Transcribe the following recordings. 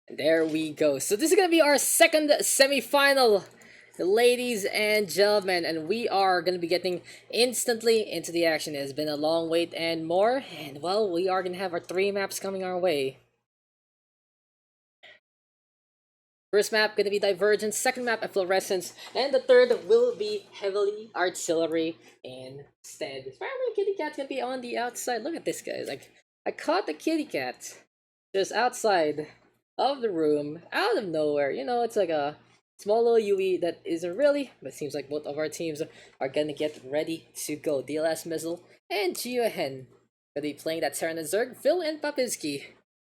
There we go. So this is gonna be our second semi-final, ladies and gentlemen, and we are gonna be getting instantly into the action. It's been a long wait and more, and well, we are gonna have our 3 maps coming our way. First map gonna be Divergence, second map Efflorescence, and the third will be heavily artillery instead. Spider-Man Kitty Cat's gonna be on the outside. Look at this guy. Like, I caught the kitty cat just outside of the room, out of nowhere. You know, it's like a small little UE that isn't really, but it seems like both of our teams are gonna get ready to go. DLS Mizzle and Geohen gonna be playing that Terran and Zerg. Phil and Papinski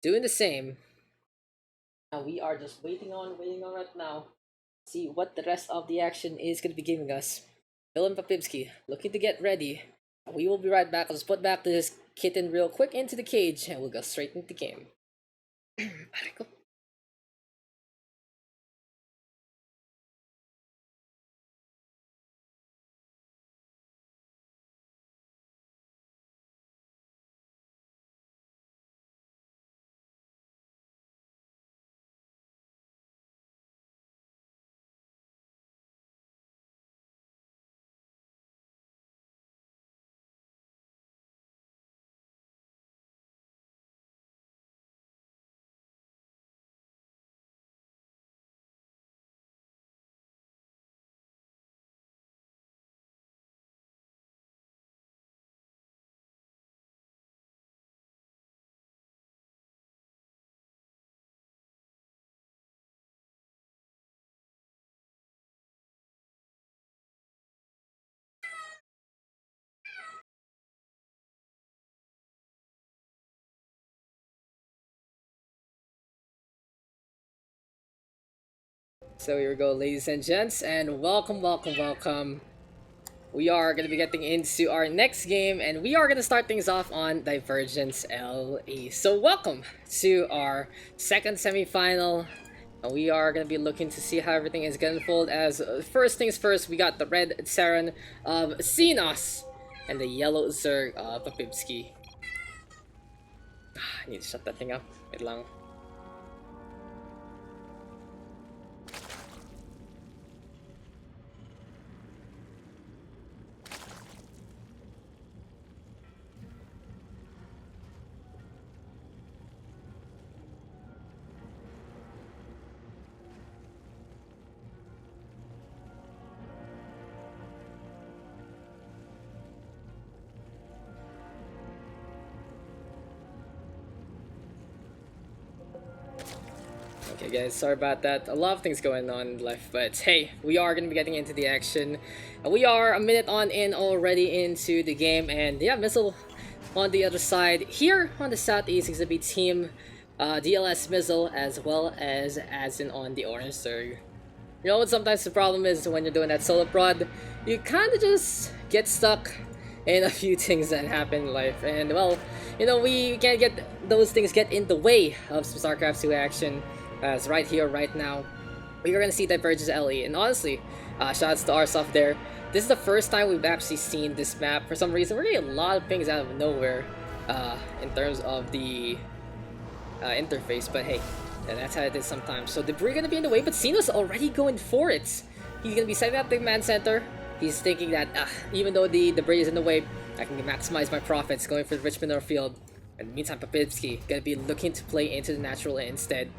doing the same. Now we are just waiting on right now. See what the rest of the action is going to be giving us. Phil and Papinski looking to get ready. We will be right back. I'll just put back this kitten real quick into the cage and we'll go straight into the game. Go. So here we go, ladies and gents, and welcome. We are going to be getting into our next game, and we are going to start things off on Divergence LE. So welcome to our second semi-final. We are going to be looking to see how everything is going to unfold. As first things first, we got the red Terran of Xenos and the yellow Zerg of Papinski. I need to shut that thing up. Wait lang. Okay guys, sorry about that. A lot of things going on in life, but hey, we are going to be getting into the action. We are a minute on in already into the game, and yeah, Mizzle on the other side. Here on the southeast is going to be Team DLS Mizzle as well as Azin on the orange Zerg. You know what sometimes the problem is when you're doing that solo prod, you kind of just get stuck in a few things that happen in life, and well, you know, we can't get those things get in the way of some StarCraft 2 action. As right here, right now, we are gonna see Divergence LE, and honestly, shoutouts to our stuff there. This is the first time we've actually seen this map. For some reason, we're getting a lot of things out of nowhere, in terms of the interface. But hey, that's how it is sometimes. So Debris gonna be in the way, but Xenos already going for it. He's gonna be setting up the command center. He's thinking that even though the Debris is in the way, I can maximize my profits, going for the Richmond or field. In the meantime, Papinski gonna be looking to play into the natural instead.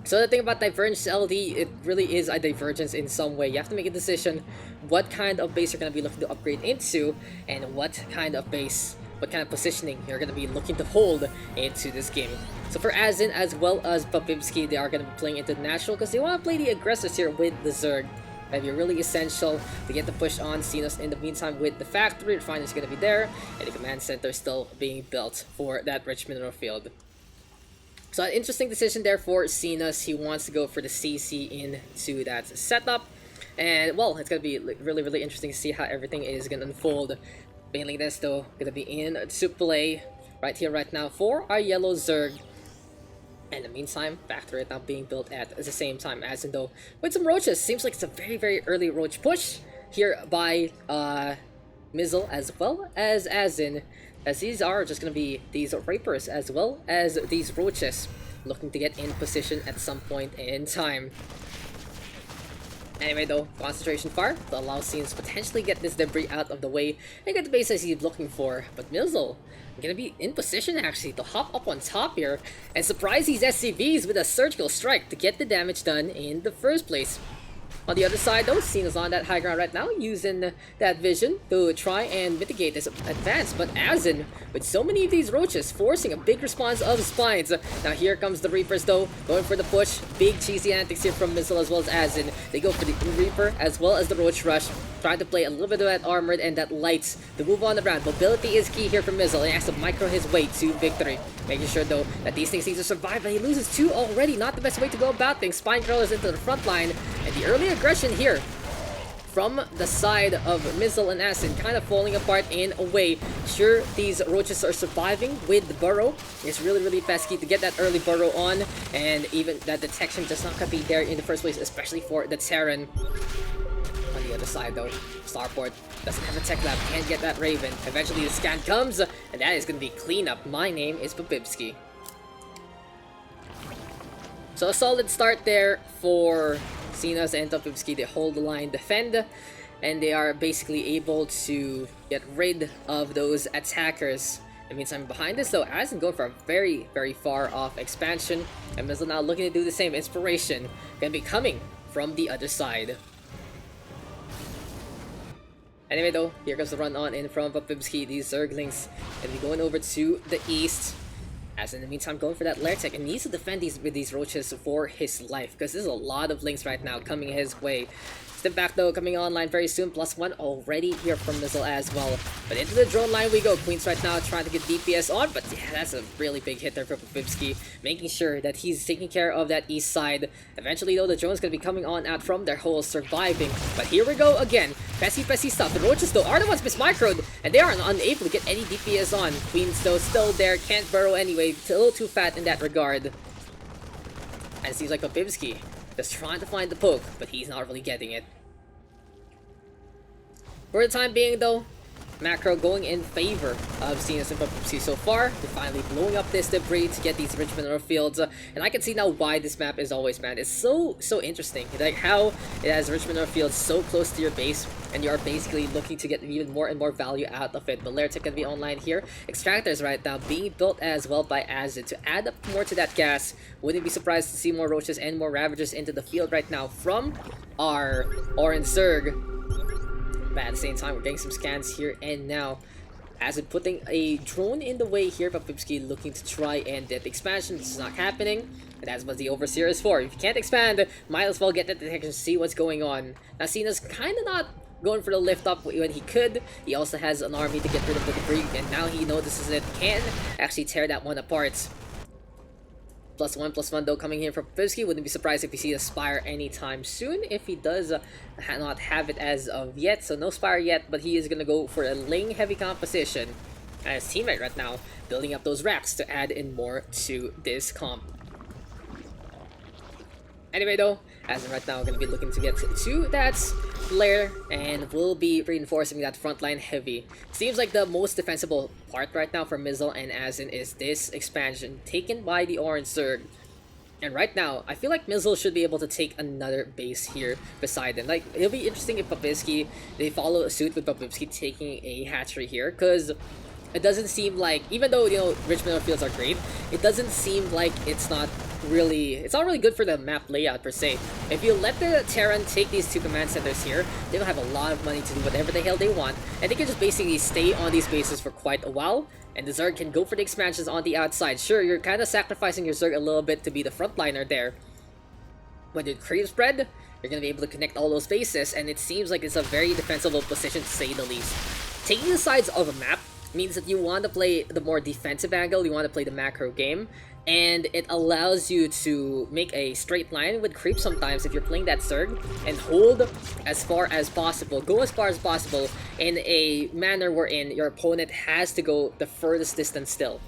So the thing about Divergence LD, it really is a divergence in some way. You have to make a decision what kind of base you're going to be looking to upgrade into, and what kind of base, what kind of positioning you're going to be looking to hold into this game. So for Azin as well as Papinski, they are going to be playing into the natural because they want to play the aggressors here with the Zerg. That'd be really essential to get the push on Xenos. In the meantime, with the factory, refinery is going to be there, and the command center still being built for that rich mineral field. So an interesting decision there for Xenos. He wants to go for the CC into that setup. And well, it's going to be really interesting to see how everything is going to unfold. Mainly this though, going to be in to play right here, right now for our yellow Zerg. In the meantime, factory right now being built at the same time, as in though with some roaches. Seems like it's a very early roach push here by Mizzle as well as Azin, as these are just going to be these rapers as well as these roaches looking to get in position at some point in time. Anyway though, concentration fire to allow Scenes to potentially get this debris out of the way and get the base as he's looking for. But Mizzin gonna be in position actually to hop up on top here and surprise these SCVs with a surgical strike to get the damage done in the first place. On the other side though, Cena's on that high ground right now, using that vision to try and mitigate this advance, but Azin, with so many of these roaches, forcing a big response of spines. Now here comes the Reapers though, going for the push. Big cheesy antics here from Mizzin as well as Azin. They go for the Reaper as well as the Roach Rush, trying to play a little bit of that armored and that lights to move on the ground. Mobility is key here for Mizzin, and he has to micro his way to victory. Making sure though that these things need to survive, but he loses 2 already. Not the best way to go about things. Spine crawlers into the front line, and the early aggression here from the side of Mizzin and Azin kind of falling apart in a way. Sure, these roaches are surviving with the burrow. It's really pesky to get that early burrow on, and even that detection just not gonna be there in the first place, especially for the Terran. On the other side though, Starport doesn't have a tech lab, can't get that Raven. Eventually the scan comes, and that is gonna be cleanup. My name is Babibski. So a solid start there for Cenas and Babibski. They hold the line, defend, and they are basically able to get rid of those attackers. In the meantime, behind this though, Azin going for a very far off expansion, and Mizzin now looking to do the same. Inspiration gonna be coming from the other side. Anyway though, here comes the run on in from Babibski. These Zerglings gonna be going over to the east. As in the meantime, going for that Lair Tech, and needs to defend with these roaches for his life, because there's a lot of links right now coming his way. Step back though, coming online very soon. +1 already here from Mizzin as well. But into the drone line we go. Queens right now trying to get DPS on, but yeah, that's a really big hit there for Babibski, making sure that he's taking care of that east side. Eventually though, the drone's gonna be coming on out from their holes, surviving. But here we go again. Pesky stuff. The roaches though are the ones mismicroed, and they are unable to get any DPS on. Queens though still there, can't burrow anyway. A little too fat in that regard. And it seems like Babibski just trying to find the poke, but he's not really getting it. For the time being though, macro going in favor of Cenas and Babibski so far. They're finally blowing up this debris to get these rich mineral fields, and I can see now why this map is always banned. It's so interesting, like how it has rich mineral fields so close to your base, and you are basically looking to get even more and more value out of it. But Lair Tech can be online here. Extractors right now being built as well by Azin to add up more to that gas. Wouldn't be surprised to see more roaches and more ravagers into the field right now from our Orange Zerg. But at the same time, we're getting some scans here and now. Azin putting a drone in the way here, but Babibski looking to try and get the expansion. This is not happening, and that's what the Overseer is for. If you can't expand, might as well get that detection, see what's going on. Now Cena's kind of not going for the lift up when he could. He also has an army to get rid of the debris, and now he notices it can actually tear that one apart. +1 though coming here from Babibski. Wouldn't be surprised if we see a Spire anytime soon, if he does not have it as of yet. So no Spire yet, but he is going to go for a Ling heavy composition. And his teammate right now building up those racks to add in more to this comp. Anyway though, as of right now, we're going to be looking to get to that lair, and we'll be reinforcing that front line heavy. Seems like the most defensible part right now for Mizzin and Azin is this expansion taken by the Orange Zerg. And right now, I feel like Mizzin should be able to take another base here beside them. Like, it'll be interesting if Babibski, they follow suit with Babibski taking a hatchery here, because it doesn't seem like, even though, you know, rich mineral fields are great, it doesn't seem like it's not really good for the map layout per se. If you let the Terran take these 2 command centers here, they will have a lot of money to do whatever the hell they want, and they can just basically stay on these bases for quite a while, and the Zerg can go for the expansions on the outside. Sure, you're kind of sacrificing your Zerg a little bit to be the frontliner there, but with creep spread, you're going to be able to connect all those bases, and it seems like it's a very defensible position to say the least. Taking the sides of a map means that you want to play the more defensive angle, you want to play the macro game, and it allows you to make a straight line with creep sometimes if you're playing that Zerg, and hold as far as possible, go as far as possible in a manner wherein your opponent has to go the furthest distance still.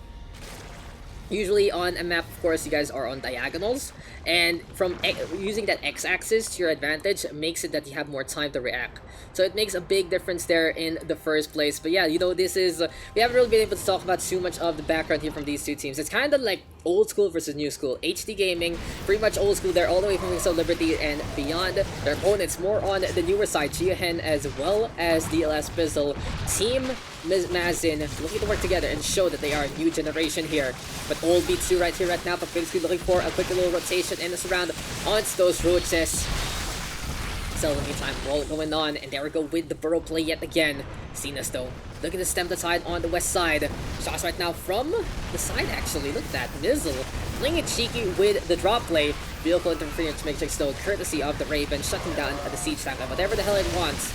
Usually on a map, of course, you guys are on diagonals, and from using that x-axis to your advantage makes it that you have more time to react. So it makes a big difference there in the first place. But yeah, you know, this is we haven't really been able to talk about too much of the background here from these two teams. It's kind of like old school versus new school. HD Gaming, pretty much old school there, all the way from Wings of Liberty and beyond. Their opponents more on the newer side, Jiahen as well as DLS Bizzle. Team Mizzin looking to work together and show that they are a new generation here. But old B2 right here right now, but basically looking for a quick little rotation in this round onto those roaches. So in the meantime, roll going on, and there we go with the burrow play yet again. Cenas though, looking to stem the tide on the west side. Shots right now from the side actually, look at that, Mizzle playing it cheeky with the drop play. Vehicle interference matrix though, courtesy of the Raven, shutting down the siege tank, whatever the hell it wants.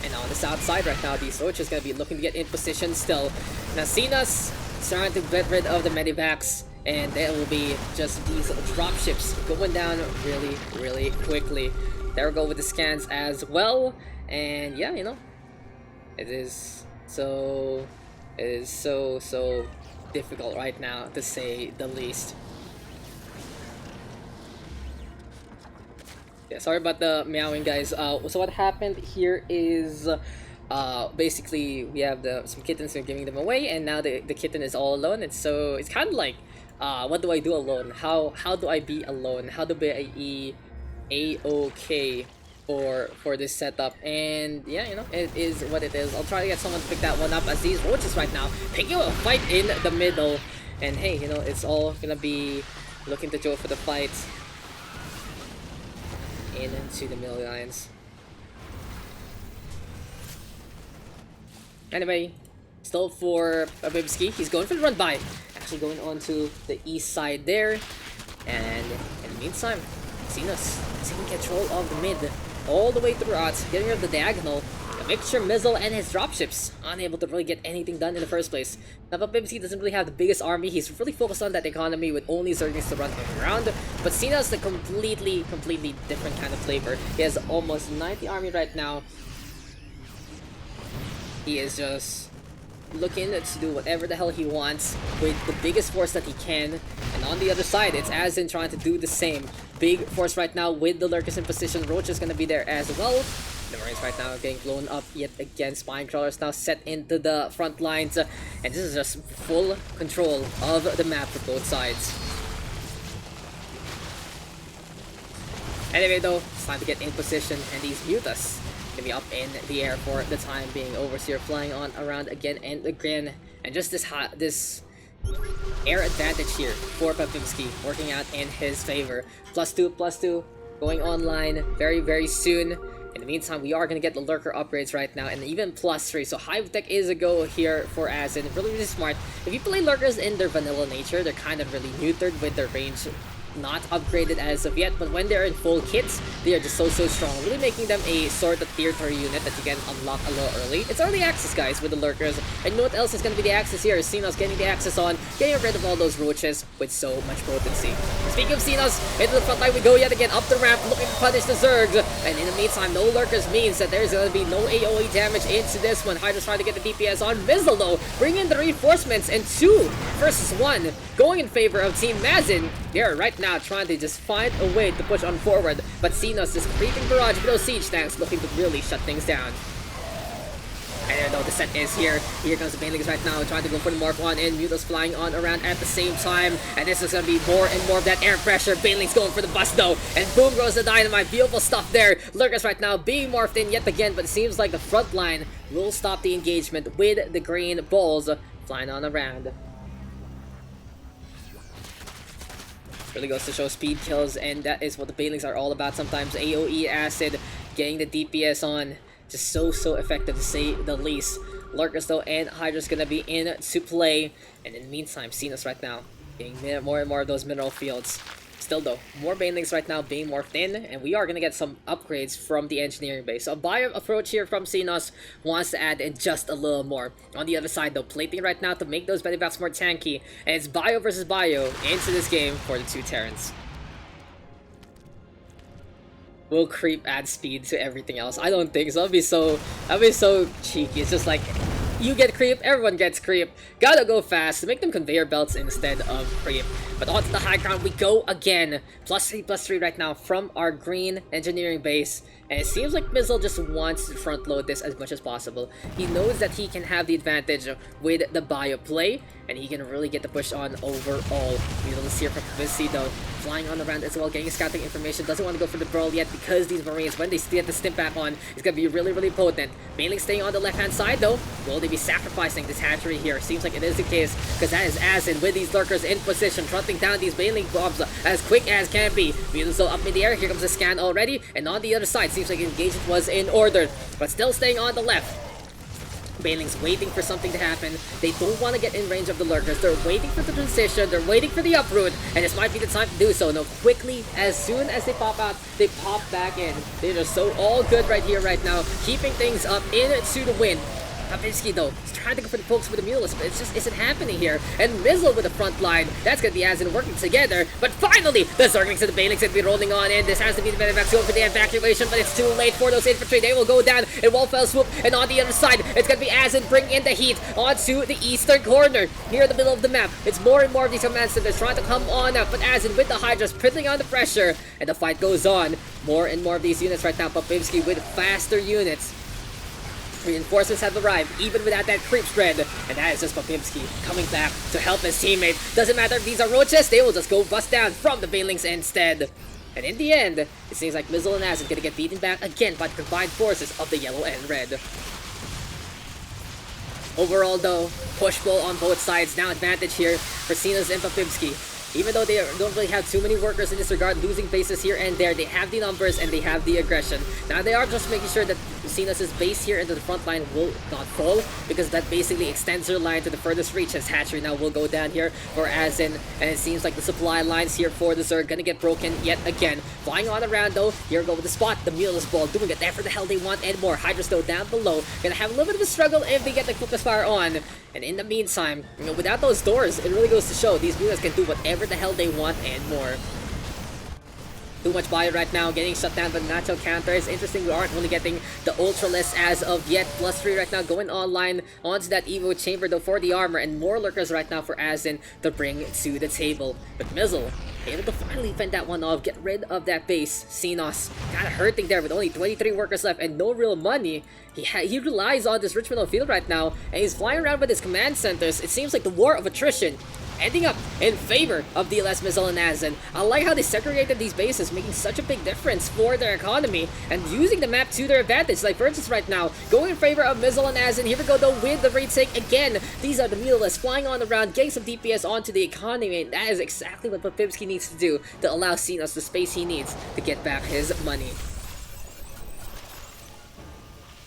And on the south side right now, these roaches gonna be looking to get in position still. Now Cenas trying to get rid of the medivacs, and there will be just these dropships going down really quickly. There we go with the scans as well, and yeah, you know, it is so difficult right now to say the least. Yeah, sorry about the meowing, guys. So what happened here is basically we have some kittens and giving them away, and now the kitten is all alone, and so it's kind of like what do I do alone? How do I be alone? How to be a-okay for this setup? And yeah, you know, it is what it is. I'll try to get someone to pick that one up, as these roaches right now picking up a fight in the middle. And hey, you know, it's all gonna be looking to go for the fight into the middle lines. Anyway, still for Bibski, he's going for the run by. Actually going on to the east side there. And in the meantime, Cenas taking control of the mid all the way throughout, getting rid of the diagonal. A mixture Mizzle and his dropships, unable to really get anything done in the first place. Now, but Bibski doesn't really have the biggest army. He's really focused on that economy with only Zerglings to run around. But Cena's the completely different kind of flavor. He has almost 90 army right now. He is just looking to do whatever the hell he wants with the biggest force that he can. And on the other side, it's Azin trying to do the same. Big force right now with the Lurkers in position. Roach is going to be there as well. The Marines right now getting blown up yet again. Spine Crawlers now set into the front lines. And this is just full control of the map for both sides. Anyway though, it's time to get in position, and these Mutas can be up in the air for the time being. Overseer flying on around again and again. And just this air advantage here for Papimski working out in his favor. +2 going online very soon. In the meantime, we are going to get the lurker upgrades right now, and even +3. So Hive Tech is a go here for Azin. Really smart. If you play lurkers in their vanilla nature, they're kind of really neutered with their range not upgraded as of yet, but when they're in full kits, they are just so strong, really making them a sort of tier 3 unit that you can unlock a little early. It's early access, guys, with the lurkers. And you know what else is going to be the access here? Cenos getting the access on, getting rid of all those roaches with so much potency. Speaking of Cenos, into the front line we go yet again, up the ramp, looking to punish the Zergs. And in the meantime, no lurkers means that there's going to be no AoE damage into this one. Hydra's trying to get the DPS on. Mizzle, though, bringing in the reinforcements, and 2 versus 1 going in favor of Team Mizzin. They're right now trying to just find a way to push on forward, but Cenos is creeping barrage with those siege tanks, looking to really shut things down. And there though, the set is here. Here comes the Banelings right now, trying to go for the Morph on, and Mutos flying on around at the same time. And this is going to be more and more of that air pressure. Banelings going for the bust though, and boom goes the dynamite. Beautiful stuff there. Lurkers right now being morphed in yet again, but it seems like the front line will stop the engagement with the green balls flying on around. Really goes to show speed kills, and that is what the Banelings are all about sometimes. AoE acid, getting the DPS on, just so effective to say the least. Lurkers though and Hydra's gonna be in to play, and in the meantime, Cenos right now getting more and more of those mineral fields. Still though, more Banelings right now being morphed in, and we are gonna get some upgrades from the engineering base. So a bio approach here from Cenos wants to add in just a little more. On the other side though, plating right now to make those Benevats more tanky, and it's bio versus bio into this game for the 2 Terrans. Will creep add speed to everything else? I don't think so. That'd be so cheeky. It's just like you get creep, everyone gets creep. Gotta go fast to make them conveyor belts instead of creep. But onto the high ground we go again. +3/+3 right now from our green engineering base. And it seems like Mizzle just wants to front load this as much as possible. He knows that he can have the advantage with the bio play, and he can really get the push on overall. We'll see here from Visi though, flying on around as well, getting scouting information. Doesn't want to go for the brawl yet because these Marines, when they get the stim back on, it's going to be really potent. Bailing staying on the left-hand side though. Will they be sacrificing this hatchery here? Seems like it is the case, because that is Azin with these lurkers in position, fronting down these bailing bombs as quick as can be. Mutants though up in the air. Here comes the scan already, and on the other side, seems like engagement was in order, but still staying on the left. Bailing's waiting for something to happen. They don't want to get in range of the lurkers. They're waiting for the transition. They're waiting for the uproot, and this might be the time to do so. No, quickly, as soon as they pop out, they pop back in. They're just so all good right here, right now, keeping things up into the win. Papinski though, is trying to go for the pokes with the Mulus, but it just isn't happening here. And Mizzle with the front line, that's gonna be Azin working together. But finally, the Zerglings and the Bailings gonna be rolling on in. This has to be the Medivacs going for the evacuation, but it's too late for those infantry. They will go down in one fell swoop, and on the other side, it's gonna be Azin bringing in the heat onto the eastern corner, near the middle of the map. It's more and more of these command centers trying to come on up, but Azin with the Hydras putting on the pressure, and the fight goes on. More and more of these units right now. Papinski with faster units. Reinforcements have arrived, even without that creep spread. And that is just Papinski coming back to help his teammate. Doesn't matter if these are roaches, they will just go bust down from the Bailings instead. And in the end, it seems like Mizzle and Az is gonna get beaten back again by the combined forces of the yellow and red. Overall though, push-pull on both sides. Now advantage here for Sinas and Papinski. Even though they don't really have too many workers in this regard, losing bases here and there, they have the numbers and they have the aggression. Now they are just making sure that Sinus' base here into the front line will not fall, because that basically extends their line to the furthest reach, as Hatchery now will go down here for Azin, and it seems like the supply lines here for the Zerg gonna get broken yet again. Flying on around though, here go with the spot, the Mulus Ball doing it there for the hell they want and more. Hydras though down below, gonna have a little bit of a struggle if they get the focus fire on. And in the meantime, you know, without those doors, it really goes to show these Mulus can do whatever the hell they want and more. Too much bio right now, getting shut down by the natural counter. It's interesting, we aren't really getting the Ultralist as of yet. +3 right now, going online onto that Evo chamber though for the armor, and more lurkers right now for Azin to bring to the table. But Mizzle able to finally fend that one off, get rid of that base. Sinos kinda hurting there with only 23 workers left and no real money. He relies on this Richmond field right now, and he's flying around with his command centers. It seems like the war of attrition ending up in favor of DLS Mizzle and Azin. I like how they segregated these bases, making such a big difference for their economy and using the map to their advantage. Divergence right now going in favor of Mizzle and Azin. Here we go though with the retake again. These are the Mulus flying on around, getting some DPS onto the economy, and that is exactly what Papinski needs to do to allow Sinos the space he needs to get back his money.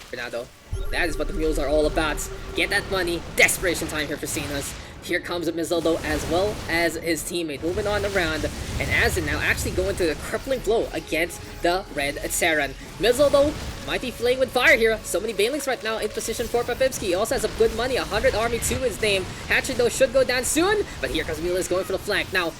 For now though, that is what the mules are all about. Get that money. Desperation time here for Sinos. Here comes a Mizzle though, as well as his teammate, moving on around, and Azin now actually going to a crippling blow against the Red Terran. Mizzle though might be playing with fire here. So many Bailings right now in position for Papinski. He also has some good money, 100 army to his name. Hatchery though should go down soon, but here comes Mulus going for the flank. Now,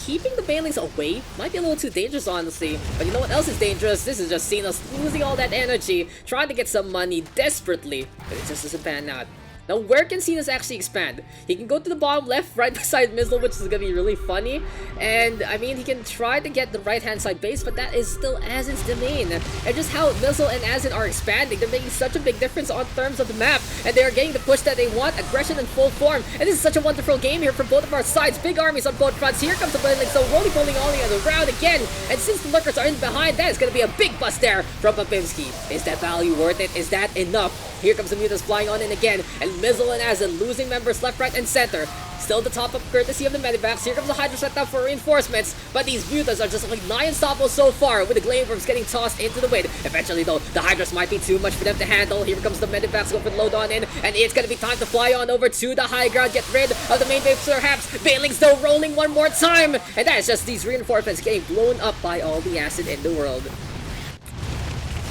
keeping the Bailings away might be a little too dangerous, honestly. But you know what else is dangerous? This is just Sinos losing all that energy, trying to get some money desperately, but it just doesn't pan out. Now, where can Sinos actually expand? He can go to the bottom left, right beside Mizzle, which is going to be really funny. And, I mean, he can try to get the right-hand side base, but that is still Azin's domain. And just how Mizzle and Azin are expanding, they're making such a big difference on terms of the map. And they are getting the push that they want, aggression in full form. And this is such a wonderful game here from both of our sides. Big armies on both fronts. Here comes the Blending, so roly-poly on the round again. And since the Lurkers are in behind, that is going to be a big bust there from Papinski. Is that value worth it? Is that enough? Here comes the Mutants flying on in again, and Mizzle and Azin losing members left, right, and center. Still the top up courtesy of the Medivacs. Here comes the Hydra set up for reinforcements, but these Mutants are just like nigh unstoppable so far, with the Glaiveworms getting tossed into the wind. Eventually though, the Hydras might be too much for them to handle. Here comes the Medivacs going for the load on in, and it's gonna be time to fly on over to the high ground, get rid of the main base perhaps. Bailings though rolling one more time, and that is just these reinforcements getting blown up by all the acid in the world.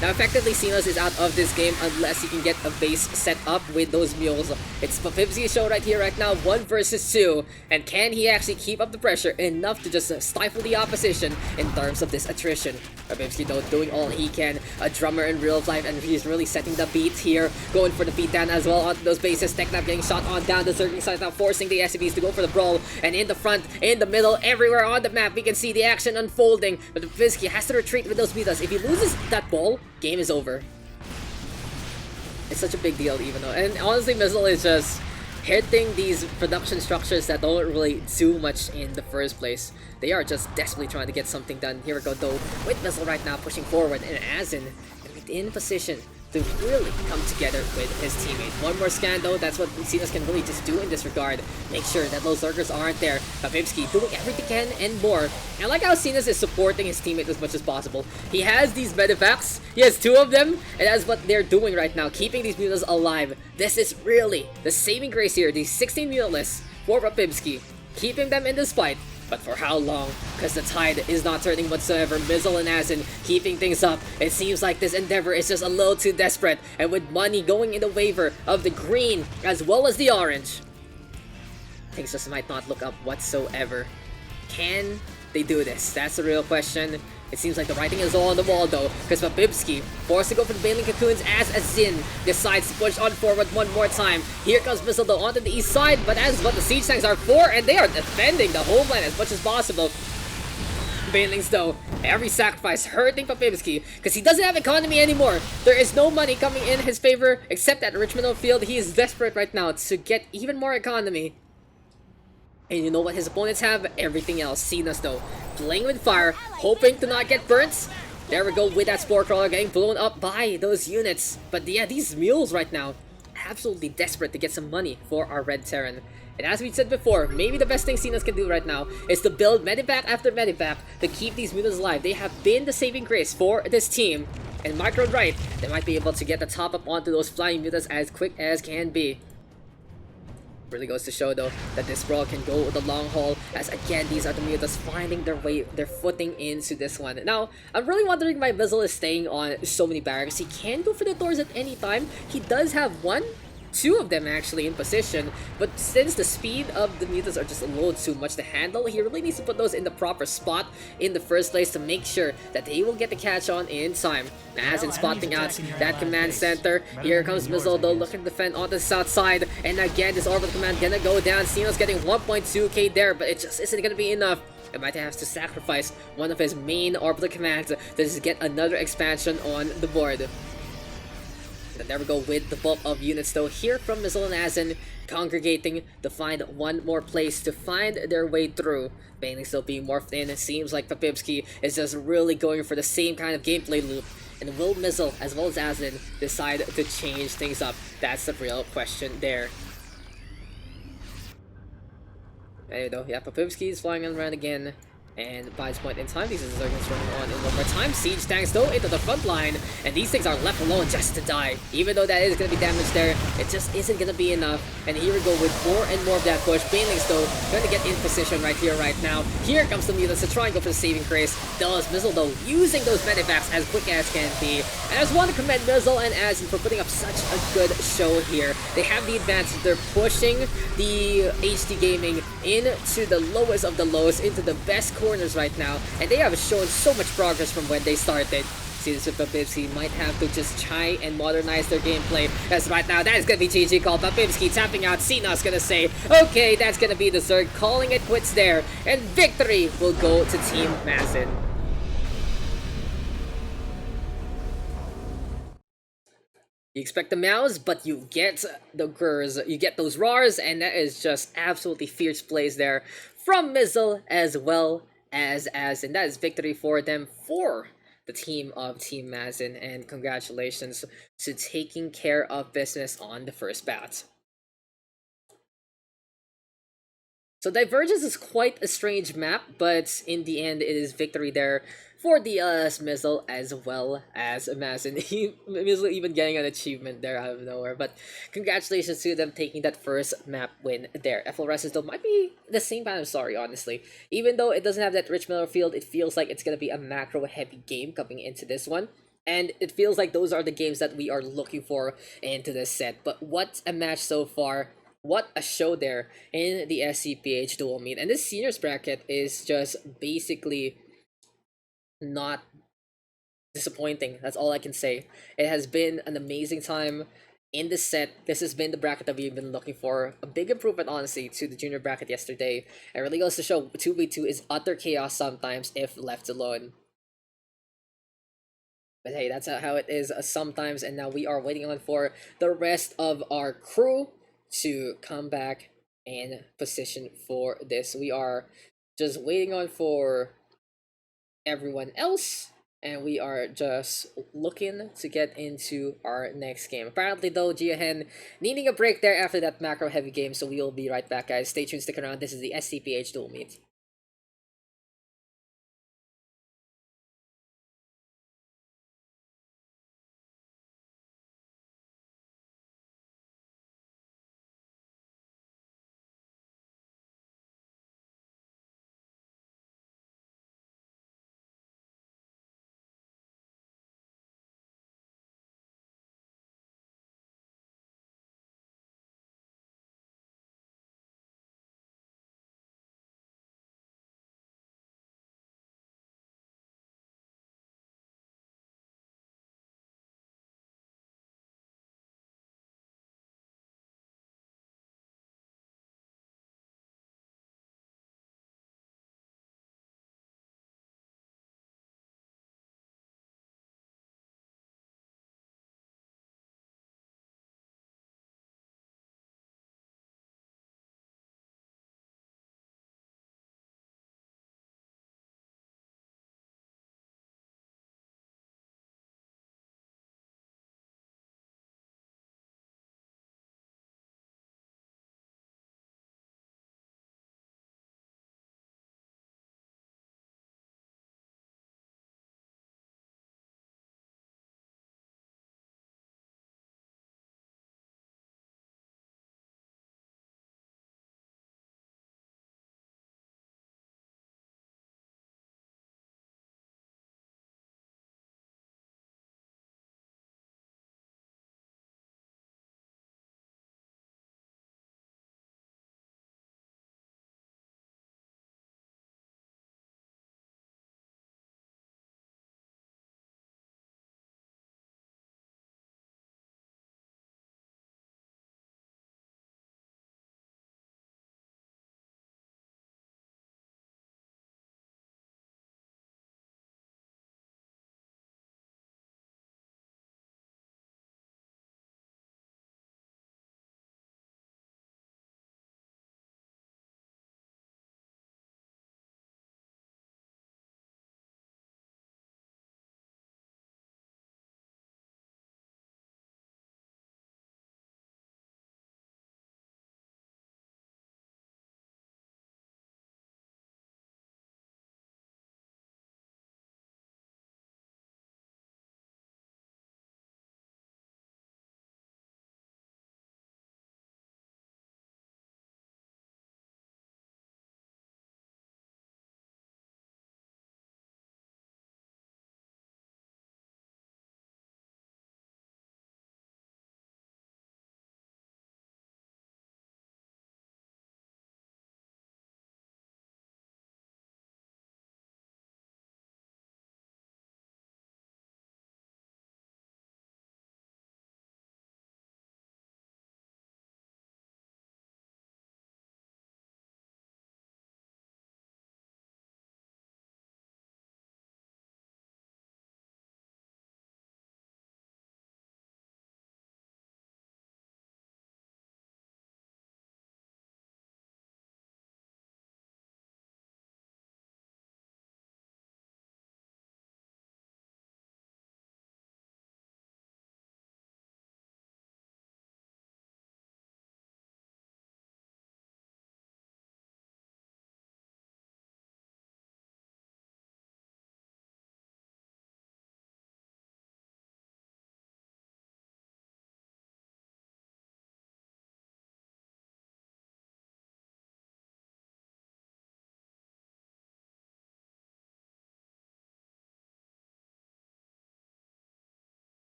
Now, effectively, Sinos is out of this game unless he can get a base set up with those mules. It's Papibski's show right here, right now, 1 versus 2. And can he actually keep up the pressure enough to just stifle the opposition in terms of this attrition? Papibski, though, doing all he can. A drummer in real life, and he's really setting the beat here. Going for the beatdown as well onto those bases. Technap getting shot on down the circling side now, forcing the SCPs to go for the brawl. And in the front, in the middle, everywhere on the map, we can see the action unfolding. But Papibski has to retreat with those mutas. If he loses that ball, game is over. It's such a big deal, even though. And honestly, Mizzin is just hitting these production structures that don't really do much in the first place. They are just desperately trying to get something done. Here we go, though, with Mizzin right now pushing forward, and Azin in position to really come together with his teammate. One more scan, though, that's what Sinos can really just do in this regard. Make sure that those lurkers aren't there. Papibski doing everything he can and more. And I like how Sinos is supporting his teammate as much as possible. He has these medevacts, he has 2 of them, and that's what they're doing right now, keeping these mutas alive. This is really the saving grace here, these 16 mutalists for Papibski, keeping them in this fight. But for how long? Because the tide is not turning whatsoever. Mizzin and Azin keeping things up. It seems like this endeavor is just a little too desperate. And with money going in the favor of the green as well as the orange, things just might not look up whatsoever. Can they do this? That's the real question. It seems like the writing is all on the wall, though, because Papibski forced to go for the Bailing Cocoons as Azin decides to push on forward one more time. Here comes Mizzin, though, onto the east side, but that is what the siege tanks are for, and they are defending the homeland as much as possible. Bailings, though, every sacrifice hurting Papibski, because he doesn't have economy anymore. There is no money coming in his favor, except at Richmond Field. He is desperate right now to get even more economy. And you know what his opponents have? Everything else. Sinos, though, playing with fire, hoping to not get burnt. There we go with that Spore Crawler getting blown up by those units. But yeah, these mules right now, absolutely desperate to get some money for our Red Terran. And as we said before, maybe the best thing Sinos can do right now is to build medivac after medivac to keep these mutants alive. They have been the saving grace for this team. And Micro right, they might be able to get the top up onto those flying mutants as quick as can be. Really goes to show, though, that this brawl can go the long haul, as again these are the mutants finding their footing into this one. Now, I'm really wondering why Mizzin is staying on so many barracks. He can go for the doors at any time. He does have 2 of them actually in position, but since the speed of the mutants are just a little too much to handle, he really needs to put those in the proper spot in the first place to make sure that they will get the catch on in time. As in spotting out that command center, here comes Mizzin, though, looking to defend on the south side, and again this orbital command gonna go down. Sinos getting 1.2k there, but it just isn't gonna be enough. It might have to sacrifice one of his main orbital commands to just get another expansion on the board. And there we go with the bulk of units, though, here from Mizzin and Azin, congregating to find one more place to find their way through. Bailing still being morphed in. It seems like Papibski is just really going for the same kind of gameplay loop. And will Mizzin as well as Azin decide to change things up? That's the real question there. There you go. Yeah, Papibski is flying around again. And by this point in time, these insurgents running on in one more time. Siege tanks, though, into the front line. And these things are left alone just to die. Even though that is going to be damage there, it just isn't going to be enough. And here we go with more and more of that push. Bailings, though, going to get in position right here, right now. Here comes the mutants to try and go for the saving grace. Does Mizzin, though, using those medivacs as quick as can be. And I just want to commend Mizzin and Azin for putting up such a good show here. They have the advantage. They're pushing the HD Gaming into the lowest of the lows, into the best corners right now, and they have shown so much progress from when they started. See, this with Papibski might have to just try and modernize their gameplay, as right now that is gonna be GG called. Papibski tapping out. Sinos gonna say, okay, that's gonna be the Zerg, calling it quits there, and victory will go to Team Mizzin. You expect the Meows, but you get the Gurs, you get those Rars, and that is just absolutely fierce plays there from Mizzin as well as and that is victory for them, for the team of Team Mizzin, and congratulations to taking care of business on the first bout. So Divergence is quite a strange map, but in the end it is victory there for the Mizzin as well as Mizzin. Mizzin even getting an achievement there out of nowhere, but congratulations to them taking that first map win there. Efflorescence, though, might be the same kind of story, honestly. Even though it doesn't have that rich middle field, it feels like it's going to be a macro heavy game coming into this one. And it feels like those are the games that we are looking for into this set. But what a match so far. What a show there in the SCPH dual meet. And this seniors bracket is just basically not disappointing. That's all I can say. It has been an amazing time in this set. This has been the bracket that we've been looking for. A big improvement, honestly, to the junior bracket yesterday. It really goes to show 2v2 is utter chaos sometimes if left alone. But hey, that's how it is sometimes. And now we are waiting on for the rest of our crew to come back in position for this. We are just waiting on for everyone else, and we are just looking to get into our next game. Apparently, though, Jiahen needing a break there after that macro heavy game, so we will be right back, guys. Stay tuned, stick around. This is the SCPH dual meet.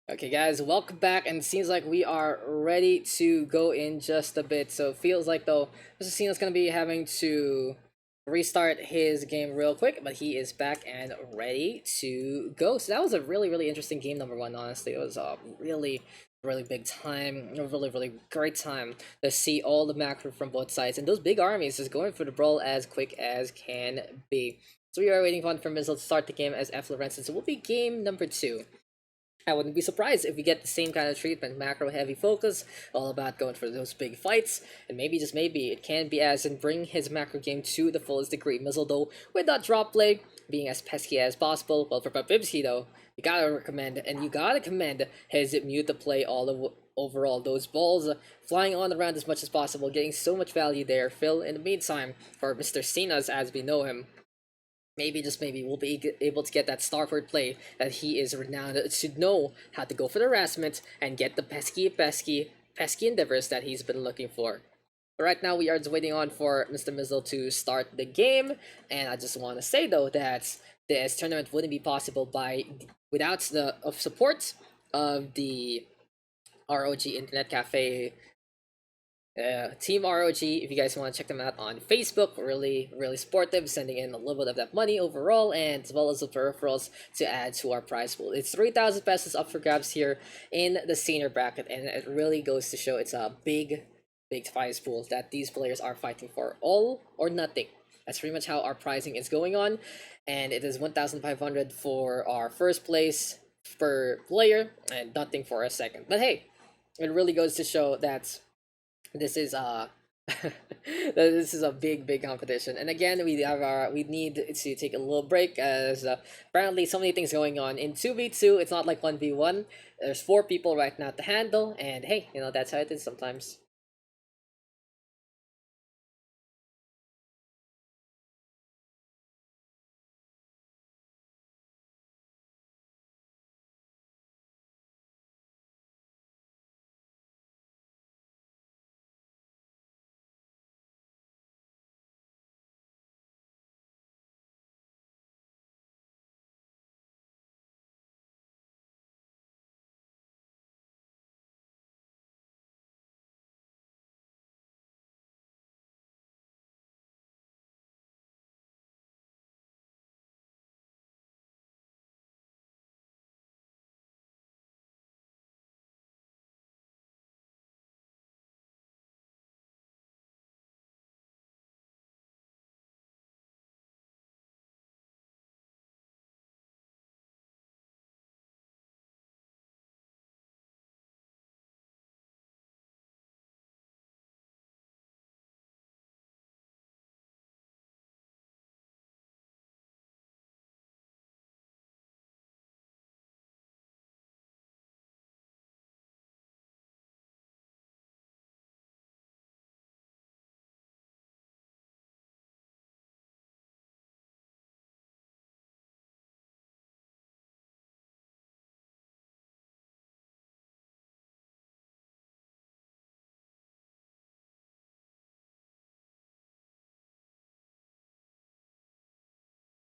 Okay, guys, welcome back, and it seems like we are ready to go in just a bit. So it feels like though Mr. Cena's gonna be having to restart his game real quick, but he is back and ready to go. So that was a really interesting game number one. Honestly, it was a really big time, a really great time to see all the macro from both sides and those big armies just going for the brawl as quick as can be. So we are waiting for Mizzle to start the game as Efflorescence. So it will be game number two. I wouldn't be surprised if we get the same kind of treatment, macro heavy focus, all about going for those big fights, and maybe, just maybe, it can be as in bring his macro game to the fullest degree. Mizzle though, with that drop play, being as pesky as possible. Well, for Papibski though, you gotta recommend, and you gotta commend his mute to play all of overall. Those balls flying on around as much as possible, getting so much value there. Phil, in the meantime, for Mr. Cena's as we know him, maybe, just maybe, we'll be able to get that Starford play that he is renowned to know how to go for the harassment and get the pesky endeavors that he's been looking for. But right now, we are just waiting on for Mr. Mizzle to start the game, and I just want to say though that this tournament wouldn't be possible without the support of the ROG Internet Cafe Team ROG. If you guys want to check them out on Facebook, really sportive, sending in a little bit of that money overall, and as well as the peripherals to add to our prize pool. It's 3,000 pesos up for grabs here in the senior bracket, and it really goes to show it's a big prize pool that these players are fighting for. All or nothing. That's pretty much how our pricing is going on, and it is 1,500 for our first place per player, and nothing for a second. But hey, it really goes to show that this is this is a big competition. And again, we need to take a little break as apparently so many things going on in 2v2. It's not like 1v1. There's 4 people right now to handle, and hey, you know, that's how it is sometimes.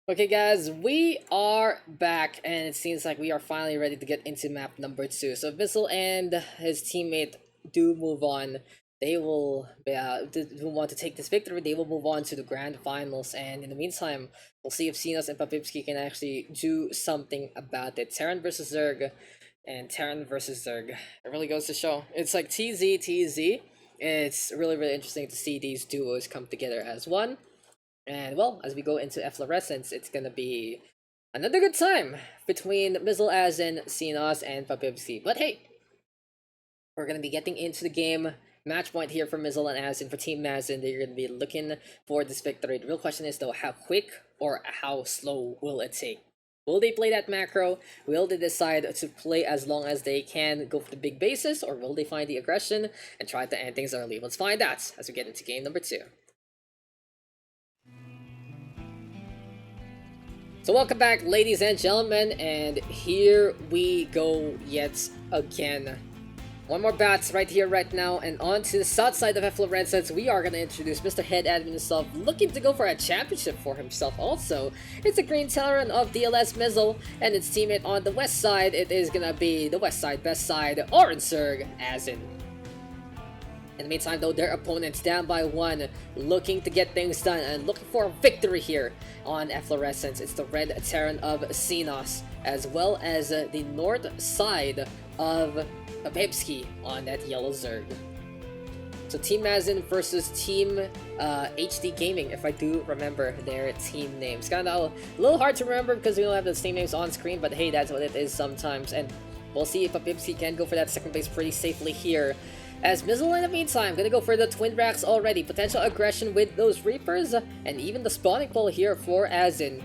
Okay, guys, we are back, and it seems like we are finally ready to get into map number 2. So Bissell and his teammate do move on. They will who want to take this victory. They will move on to the grand finals, and in the meantime, we'll see if Sinos and Papipski can actually do something about it. Terran versus Zerg, and Terran versus Zerg. It really goes to show. It's like TZ. It's really interesting to see these duos come together as one. And well, as we go into Efflorescence, it's gonna be another good time between Mizzle Azin, Sinos, and Papibski. But hey, we're gonna be getting into the game. Match point here for Mizzle and Azin. For Team Mazin, they're gonna be looking for this victory. The real question is though, how quick or how slow will it take? Will they play that macro? Will they decide to play as long as they can, go for the big bases, or will they find the aggression and try to end things early? Let's find out as we get into game number 2. So welcome back, ladies and gentlemen, and here we go yet again. One more bats right here, right now, and on to the south side of Efflorescence, we are going to introduce Mr. Head Admin himself, looking to go for a championship for himself also. It's a green Talon of DLS Mizzin, and its teammate on the west side, it is going to be the west side, best side, Orange Zerg, as in. In the meantime, though, their opponents down by 1, looking to get things done and looking for a victory here on Efflorescence. It's the red Terran of Xenos, as well as the north side of Babebski on that yellow Zerg. So Team Mizzin versus Team HD Gaming, if I do remember their team names. Kind of a little hard to remember because we don't have the same names on screen, but hey, that's what it is sometimes. And we'll see if Babebski can go for that second base pretty safely here. As Mizzin, in the meantime, gonna go for the Twin Racks already. Potential aggression with those Reapers, and even the spawning pole here for Azin.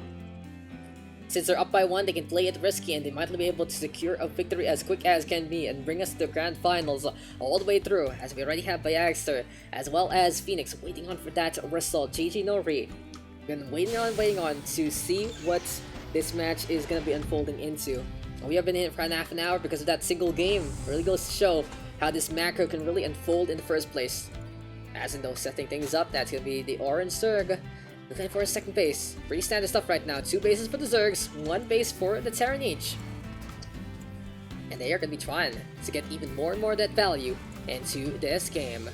Since they're up by 1, they can play it risky, and they might be able to secure a victory as quick as can be and bring us to the grand finals all the way through, as we already have Bayagster, as well as Phoenix waiting on for that result. GG Nori. Been waiting on to see what this match is gonna be unfolding into. We have been in for half an hour because of that single game. Really goes to show how this macro can really unfold in the first place. As in though setting things up, that's gonna be the Orange Zerg looking for a second base. Pretty standard stuff right now. 2 bases for the Zergs, 1 base for the Terran each. And they are gonna be trying to get even more and more of that value into this game.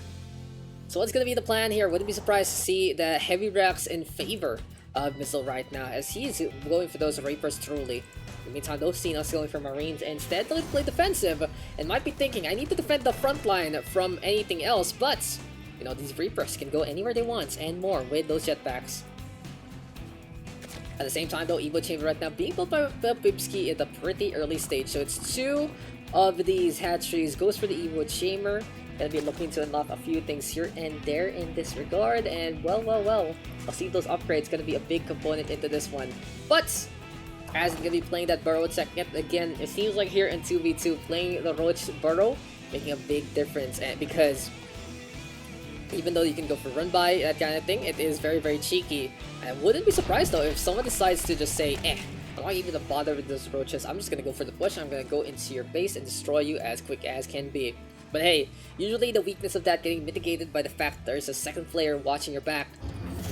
So what's gonna be the plan here? Wouldn't be surprised to see the heavy racks in favor of Mizzin right now, as he's going for those Reapers truly. In the meantime, those Xenos going for Marines instead. They'll play defensive and might be thinking, I need to defend the front line from anything else, but you know, these Reapers can go anywhere they want and more with those jetpacks. At the same time, though, Evo Chamber right now being built by Babebski at a pretty early stage. So it's 2 of these hatcheries goes for the Evo Chamber. Gonna be looking to unlock a few things here and there in this regard. And well, I'll see those upgrades gonna be a big component into this one. But as gonna be playing that Burrow tech yet again, it seems like here in 2v2, playing the Roach Burrow making a big difference, and because even though you can go for run by, that kind of thing, it is very, very cheeky. I wouldn't be surprised though if someone decides to just say, I'm not even gonna bother with those roaches, I'm just gonna go for the push, I'm gonna go into your base and destroy you as quick as can be. But hey, usually the weakness of that getting mitigated by the fact that there's a second player watching your back.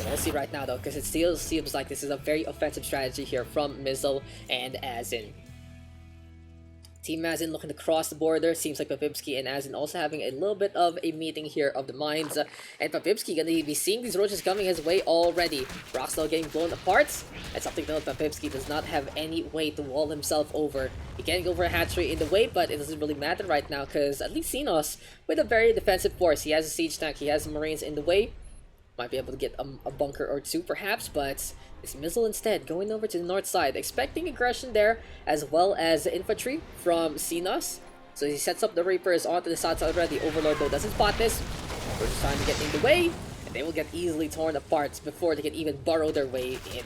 We'll see right now though, because it still seems like this is a very offensive strategy here from Mizzin and Azin. Team Mizzin looking to cross the border. Seems like Babebski and Azin also having a little bit of a meeting here of the minds. And Babebski gonna be seeing these roaches coming his way already. Roxdale getting blown apart. That's something that Babebski does not have any way to wall himself over. He can go for a hatchery in the way, but it doesn't really matter right now because at least Xenos with a very defensive force. He has a siege tank, he has Marines in the way. Might be able to get a bunker or 2 perhaps, but it's Mizzin instead going over to the north side, expecting aggression there as well as infantry from Xenos. So he sets up the Reapers onto the south side already. Overlord though doesn't spot this. We're just trying to get in the way, and they will get easily torn apart before they can even burrow their way in.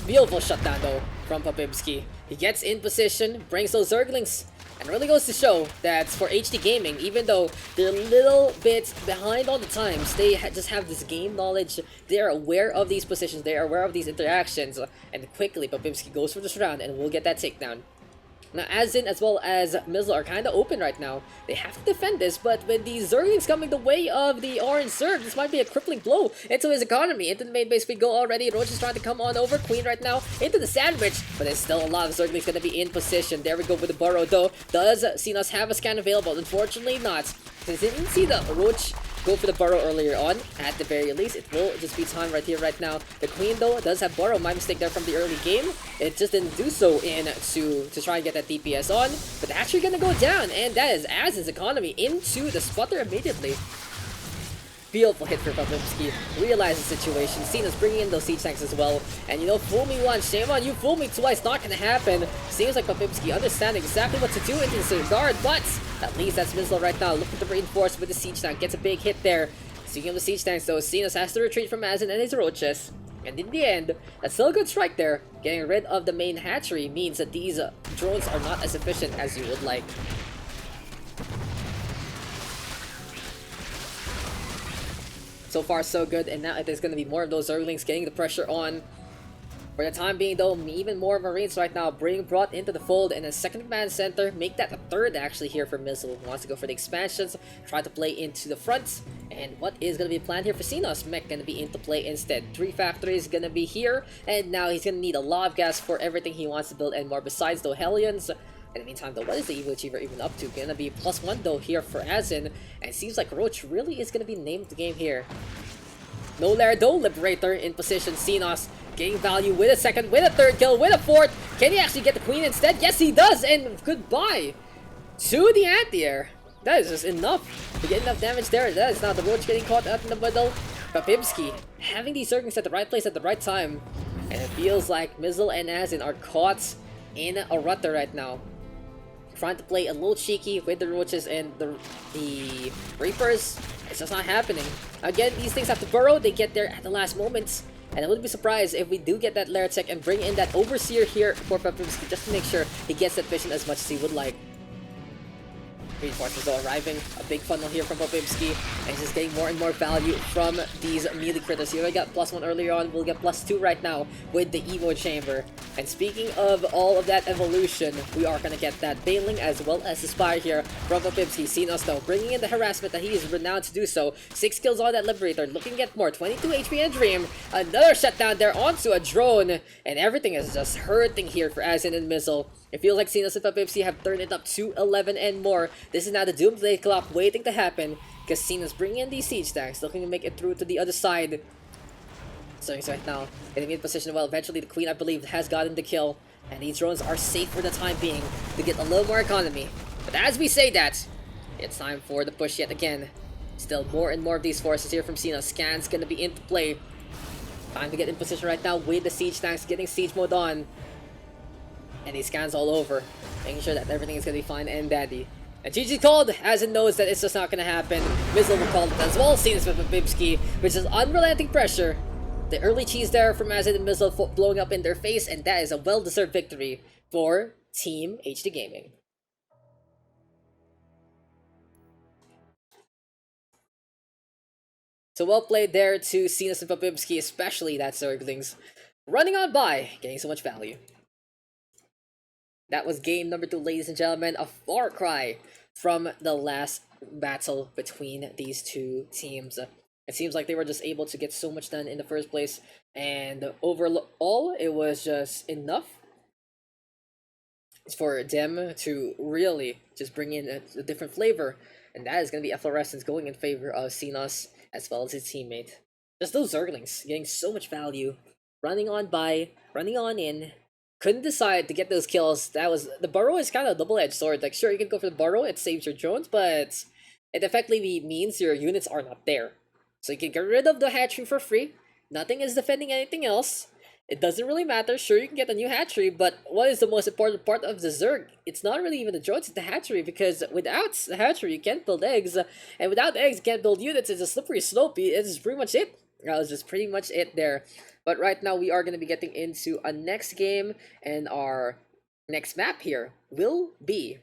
Beautiful shutdown though from Babebski. He gets in position, brings those Zerglings. And really goes to show that for HD Gaming, even though they're a little bit behind all the times, they just have this game knowledge. They are aware of these positions, they are aware of these interactions, and quickly Babebski goes for this round and will get that takedown. Now Azin as well as Mizzin are kind of open right now. They have to defend this, but with the Zerglings coming the way of the Orange Zerg, this might be a crippling blow into his economy. Into the main base we go already. Roach is trying to come on over. Queen right now into the sandwich, but there's still a lot of Zerglings going to be in position. There we go with the burrow though. Does Xenos have a scan available? Unfortunately not. Since they didn't see the Roach go for the burrow earlier on, at the very least, it will just be time right here, right now. The Queen, though, does have burrow. My mistake there from the early game. It just didn't do so to try and get that DPS on. But they're actually gonna go down, and that is Azin's economy into the sputter immediately. Beautiful hit for Babebski. Realize the situation. Cena's bringing in those siege tanks as well. And you know, fool me once, shame on you. Fool me twice. Not gonna happen. Seems like Babebski understanding exactly what to do in this regard. But at least that's Mizzin right now. Looking to reinforce with the siege tank. Gets a big hit there. Speaking of the siege tanks though, Cena's has to retreat from Azin and his roaches. And in the end, that's still a good strike there. Getting rid of the main hatchery means that these drones are not as efficient as you would like. So far so good, and now there's going to be more of those Zerglings getting the pressure on. For the time being though, even more Marines right now being brought into the fold, and a second command center, make that a third actually here for Mizzin. Wants to go for the expansions, try to play into the front. And what is going to be planned here for Xenos? Mech going to be into play instead. 3 factories going to be here, and now he's going to need a lot of gas for everything he wants to build and more besides the Hellions. In the meantime though, what is the Evil Achiever even up to? Gonna be +1 though here for Azin, and it seems like Roach really is gonna be named the game here. No Lardo, Liberator in position. Xenos getting value with a second, with a third kill, with a fourth. Can he actually get the Queen instead? Yes, he does, and goodbye to the anti-air. That is just enough to get enough damage there. That is now the Roach getting caught up in the middle. Babibski having these circles at the right place at the right time. And it feels like Mizzle and Azin are caught in a rut right now. Trying to play a little cheeky with the Roaches and the Reapers. It's just not happening. Again, these things have to burrow. They get there at the last moments. And I wouldn't be surprised if we do get that Lair Tech and bring in that Overseer here for Papimski just to make sure he gets that vision as much as he would like. Reinforcements though arriving, a big funnel here from Popimski, and he's just getting more and more value from these melee critters. He already got +1 earlier on, we'll get +2 right now with the Evo Chamber. And speaking of all of that evolution, we are gonna get that Bailing as well as the Spire here from Popimski. Xenos though, bringing in the harassment that he is renowned to do so. 6 kills on that Liberator, looking to get more, 22 HP and Dream. Another shutdown there onto a drone, and everything is just hurting here for Azin and Mizzle. It feels like Xenos and Papipsi have turned it up to 11 and more. This is now the Doomsday Clock waiting to happen, because Xenos bringing in these siege tanks, looking to make it through to the other side. So he's right now getting in position well. Eventually the Queen, I believe, has gotten the kill, and these drones are safe for the time being to get a little more economy. But as we say that, it's time for the push yet again. Still more and more of these forces here from Xenos. Scan's gonna be into play. Time to get in position right now with the siege tanks, getting siege mode on. And he scans all over, making sure that everything is going to be fine and dandy. And GG called, as it knows that it's just not going to happen. Mizzle will call it as well, Xenos with Babibski, which is unrelenting pressure. The early cheese there from Azin and Mizzle blowing up in their face, and that is a well-deserved victory for Team HD Gaming. So well played there to Xenos and Babibski, especially that Zerglings. Running on by, getting so much value. That was game number 2, ladies and gentlemen, a far cry from the last battle between these two teams. It seems like they were just able to get so much done in the first place, and overall, it was just enough for them to really just bring in a different flavor, and that is going to be Efflorescence going in favor of Xenos as well as his teammate. Just those Zerglings getting so much value, running on by, running on in. Couldn't decide to get those kills. That was the burrow is kind of a double-edged sword. Like, sure, you can go for the burrow, it saves your drones, but it effectively means your units are not there. So you can get rid of the hatchery for free. Nothing is defending anything else. It doesn't really matter. Sure, you can get a new hatchery, but what is the most important part of the Zerg? It's not really even the drones, it's the hatchery, because without the hatchery, you can't build eggs, and without eggs, you can't build units. It's a slippery slope. It's pretty much it. That was just pretty much it there. But right now, we are going to be getting into a next game, and our next map here will be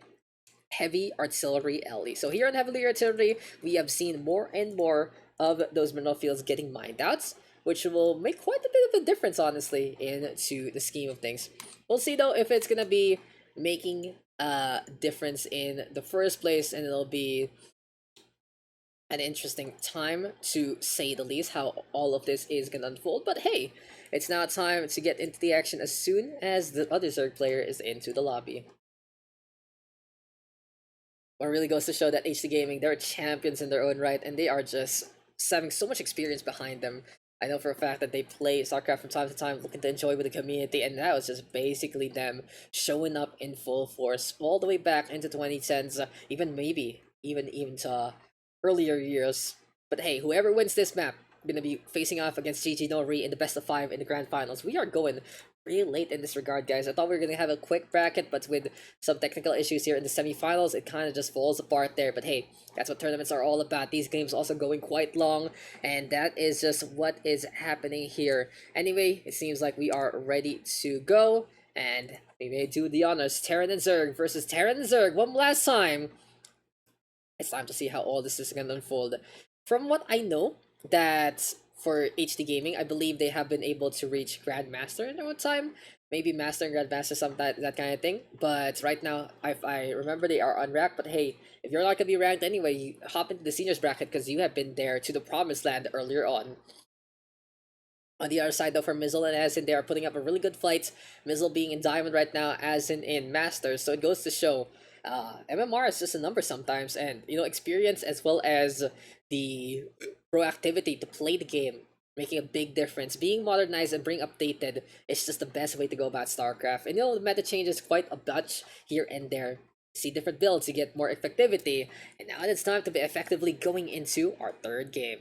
Heavy Artillery Alley. So here on Heavy Artillery, we have seen more and more of those mineral fields getting mined out, which will make quite a bit of a difference, honestly, into the scheme of things. We'll see, though, if it's going to be making a difference in the first place, and it'll be an interesting time to say the least how all of this is gonna unfold. But hey, it's now time to get into the action as soon as the other Zerg player is into the lobby. What really goes to show that HD Gaming, they're champions in their own right, and they are just having so much experience behind them. I know for a fact that they play StarCraft from time to time, looking to enjoy with the community, and that was just basically them showing up in full force all the way back into 2010s, even maybe even to earlier years. But hey, whoever wins this map gonna be facing off against GG Nori in the best of 5 in the grand finals. We are going really late in this regard, guys. I thought we were gonna have a quick bracket, but with some technical issues here in the semifinals, it kind of just falls apart there. But hey, that's what tournaments are all about. These games also going quite long, and that is just what is happening here. Anyway, it seems like we are ready to go, and we may do the honors. Terran and Zerg versus Terran and Zerg one last time. It's time to see how all this is going to unfold. From what I know, that for HD Gaming. I believe they have been able to reach Grandmaster in their own time. Maybe Master and Grandmaster, some that kind of thing. But right now, I remember they are unranked. But hey, if you're not going to be ranked anyway, you hop into the seniors bracket because you have been there to the promised land earlier on. On the other side, though, for Mizzle and Asin, they are putting up a really good fight. Mizzle being in Diamond right now, Asin in Masters. So it goes to show, MMR is just a number sometimes. And, you know, experience as well as the proactivity to play the game, making a big difference. Being modernized and being updated is just the best way to go about StarCraft. And, you know, the meta changes quite a bunch here and there. See different builds, you get more effectivity. And now it's time to be effectively going into our third game.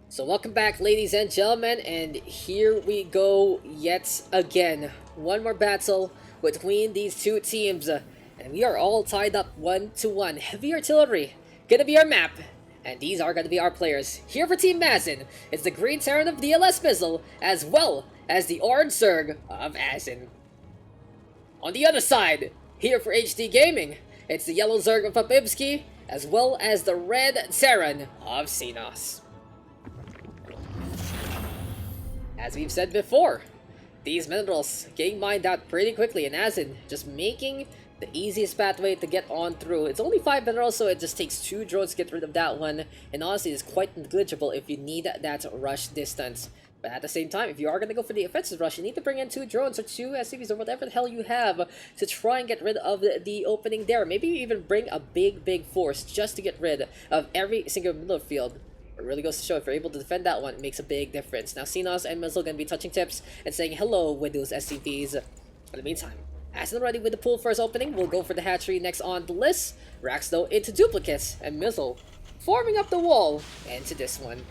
So welcome back, ladies and gentlemen, and here we go yet again. One more battle between these two teams, and we are all tied up 1-1. Heavy artillery gonna be our map, and these are gonna be our players. Here for Team Mizzin, it's the Green Terran of DLS Mizzle, as well as the Orange Zerg of Asin. On the other side, here for HD Gaming, it's the Yellow Zerg of Papibsky, as well as the Red Terran of Xenos. As we've said before, these minerals getting mined out pretty quickly, and Asin just making the easiest pathway to get on through. It's only 5 minerals, so it just takes 2 drones to get rid of that one, and honestly it's quite negligible if you need that rush distance. But at the same time, if you are going to go for the offensive rush, you need to bring in 2 drones or 2 SCPs or whatever the hell you have to try and get rid of the opening there. Maybe even bring a big force just to get rid of every single middle field. It really goes to show if you're able to defend that one, it makes a big difference. Now, Xenos and Mizzle going to be touching tips and saying hello with those SCPs. In the meantime, Asin ready with the pool first opening. We'll go for the hatchery next on the list. Rax, though, into duplicates, and Mizzle forming up the wall into this one.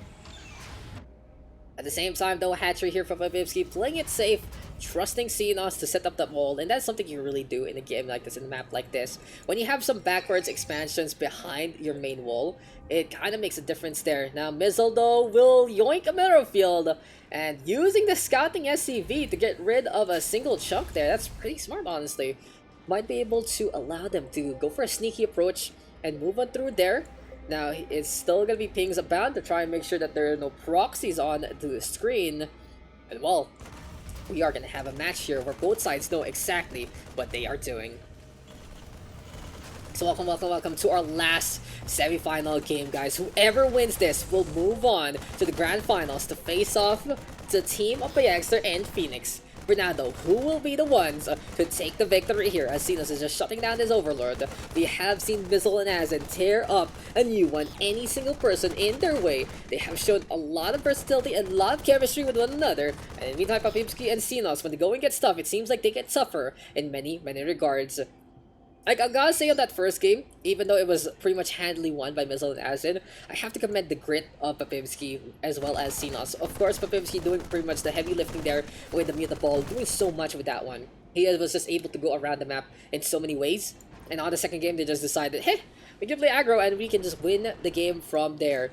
At the same time, though, hatchery here from Papibsky playing it safe, trusting Xenos to set up that wall, and that's something you really do in a game like this, in a map like this. When you have some backwards expansions behind your main wall, it kind of makes a difference there. Now, Mizzle, though, will yoink a mineral field, and using the scouting SCV to get rid of a single chunk there. That's pretty smart, honestly. Might be able to allow them to go for a sneaky approach and move on through there. Now, it's still going to be pings abound to try and make sure that there are no proxies on the screen. And, well, we are going to have a match here where both sides know exactly what they are doing. So welcome to our last semi-final game, guys. Whoever wins this will move on to the grand finals to face off the team of Bayexter and Phoenix. For now, though, who will be the ones to take the victory here, as Xenos is just shutting down his overlord? We have seen Mizzle and Asin tear up a new one, any single person in their way. They have shown a lot of versatility and a lot of chemistry with one another. And in the meantime, Papibsky and Xenos, when the going gets tough, it seems like they get tougher in many regards. Like, I gotta say on that first game, even though it was pretty much handily won by Mizzle and Asin, I have to commend the grit of Papibsky as well as Xenos. Of course, Papibsky doing pretty much the heavy lifting there with the muta ball, doing so much with that one. He was just able to go around the map in so many ways. And on the second game, they just decided, hey, we can play aggro and we can just win the game from there.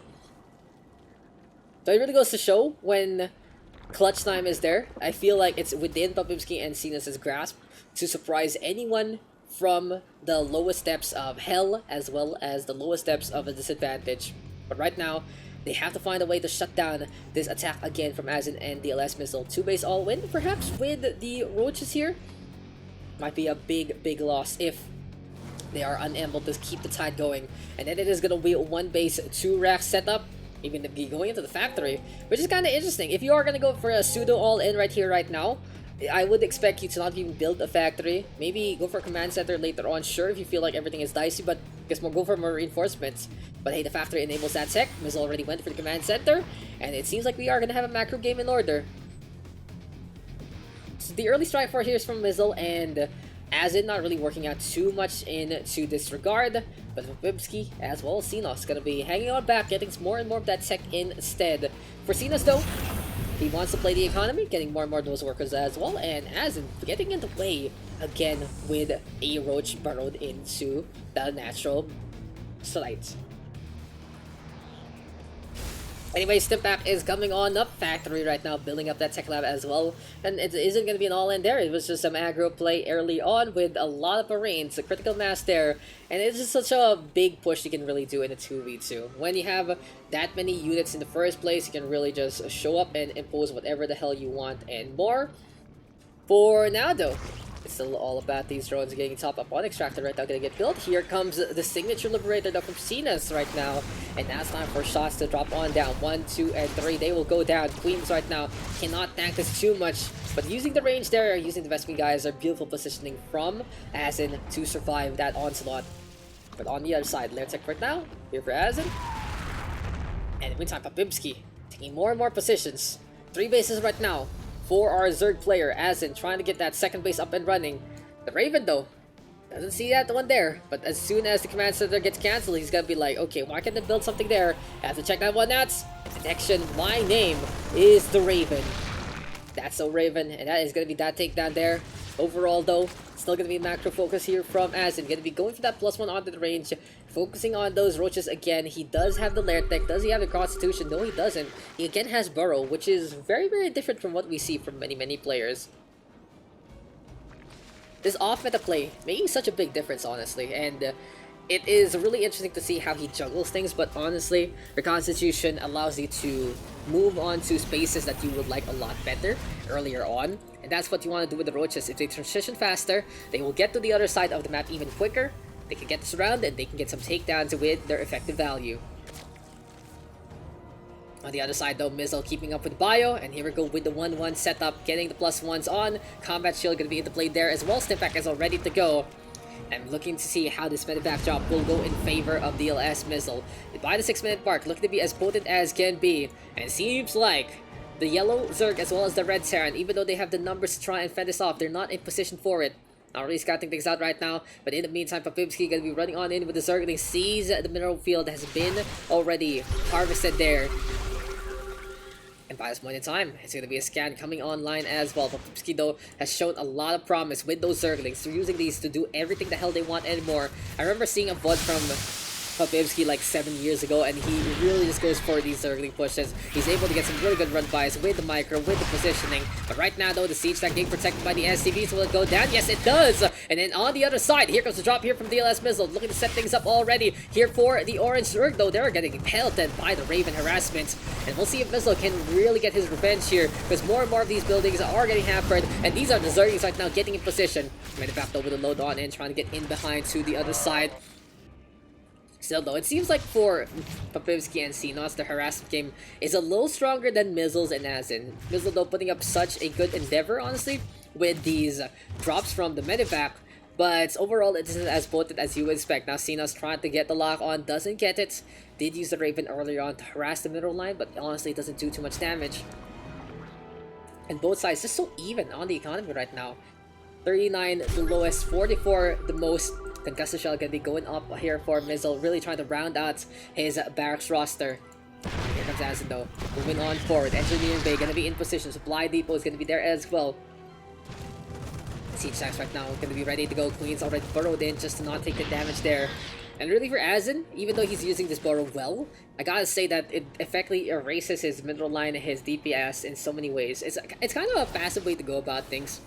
So it really goes to show when clutch time is there. I feel like it's within Papibsky and Xenos' grasp to surprise anyone from the lowest depths of hell as well as the lowest depths of a disadvantage. But right now, they have to find a way to shut down this attack again from Asin and DLS Mizzle. 2-base all win, perhaps with the roaches here. Might be a big loss if they are unable to keep the tide going. And then it is going to be a 1-base 2-rack setup, even to be going into the factory, which is kind of interesting. If you are going to go for a pseudo all-in right here, right now, I would expect you to not even build a factory. Maybe go for a command center later on, sure, if you feel like everything is dicey, but I guess we'll go for more reinforcements. But hey, the factory enables that tech. Mizzle already went for the command center, and it seems like we are going to have a macro game in order. So the early strike for here is from Mizzle, and Asin not really working out too much into this regard, but Papibsky as well as Xenos going to be hanging on back, getting more and more of that tech instead. For Xenos, though, he wants to play the economy, getting more and more of those workers as well, and Asin getting in the way again with a roach burrowed into the natural site. Anyway, Stimpack is coming on up factory right now, building up that tech lab as well. And it isn't going to be an all-in there. It was just some aggro play early on with a lot of Marines, a critical mass there. And it's just such a big push you can really do in a 2v2. When you have that many units in the first place, you can really just show up and impose whatever the hell you want and more. For now though, it's still all about these drones getting top up on Extractor right now, gonna get built. Here comes the Signature Liberator though from Cenas right now. And now it's time for shots to drop on down. 1, 2, and 3. They will go down. Queens right now cannot tank this too much. But using the range there, using the Vespene guys, are beautiful positioning from Azin to survive that onslaught. But on the other side, Lairtech right now, here for Azin. And in the meantime, Papibski taking more and more positions. 3 bases right now for our Zerg player, Azin, trying to get that second base up and running. The Raven, though, doesn't see that one there. But as soon as the command center gets cancelled, he's gonna be like, okay, why can't they build something there? I have to check that one out. Detection, my name is the Raven. That's so Raven, and that is gonna be that takedown there. Overall, though, still gonna be macro focus here from Azin. Gonna be going for that +1 onto the range, focusing on those roaches again. He does have the Lair Tech. Does he have the Constitution? No, he doesn't. He again has Burrow, which is very, very different from what we see from many players. This off-meta play making such a big difference, honestly, and it is really interesting to see how he juggles things, but honestly, your Constitution allows you to move on to spaces that you would like a lot better earlier on, and that's what you want to do with the roaches. If they transition faster, they will get to the other side of the map even quicker, they can get surrounded, and they can get some takedowns with their effective value. On the other side though, Mizzin keeping up with Bio, and here we go with the 1-1 setup, getting the +1s on. Combat Shield going to be into play there as well. Stimpack is all ready to go. I'm looking to see how this medevac job will go in favor of DLS Mizzin. By the 6-minute mark, looking to be as potent as can be, and it seems like the yellow Zerg as well as the red Terran, even though they have the numbers to try and fend this off, they're not in position for it. Not really scouting things out right now, but in the meantime, Papibski gonna be running on in with the Zerg. He sees the mineral field has been already harvested there. And by this point in time, it's going to be a scan coming online as well. Papibski, though, has shown a lot of promise with those Zerglings. So using these to do everything the hell they want and more. I remember seeing a VOD from Papibski like 7 years ago, and he really just goes for these Zergling pushes. He's able to get some really good run-bys with the micro, with the positioning. But right now, though, the siege tank being protected by the SCPH will it go down? Yes, it does! And then on the other side, here comes the drop here from DLS Mizzin, looking to set things up already. Here for the orange Zerg, though, they're getting pelted by the Raven harassment. And we'll see if Mizzin can really get his revenge here, because more and more of these buildings are getting hampered, and these are the Zerglings right now getting in position. Medevac, though, with a load on in, trying to get in behind to the other side. Still though, it seems like for Papibski and Cenas, the harassment game is a little stronger than Mizzle's and Azin. Mizzle though putting up such a good endeavor, honestly, with these drops from the medevac, but overall it isn't as potent as you would expect. Now Cenas trying to get the lock on, doesn't get it. Did use the Raven earlier on to harass the middle line, but honestly it doesn't do too much damage. And both sides just so even on the economy right now. 39 the lowest, 44 the most. Concussive Shell gonna be going up here for Mizzle, really trying to round out his barracks roster. Here comes Azin though, moving on forward. Engineering Bay gonna be in position, Supply Depot is gonna be there as well. Siege tanks right now gonna be ready to go. Queen's already burrowed in just to not take the damage there. And really for Azin, even though he's using this burrow well, I gotta say that it effectively erases his middle line and his DPS in so many ways. It's kind of a passive way to go about things.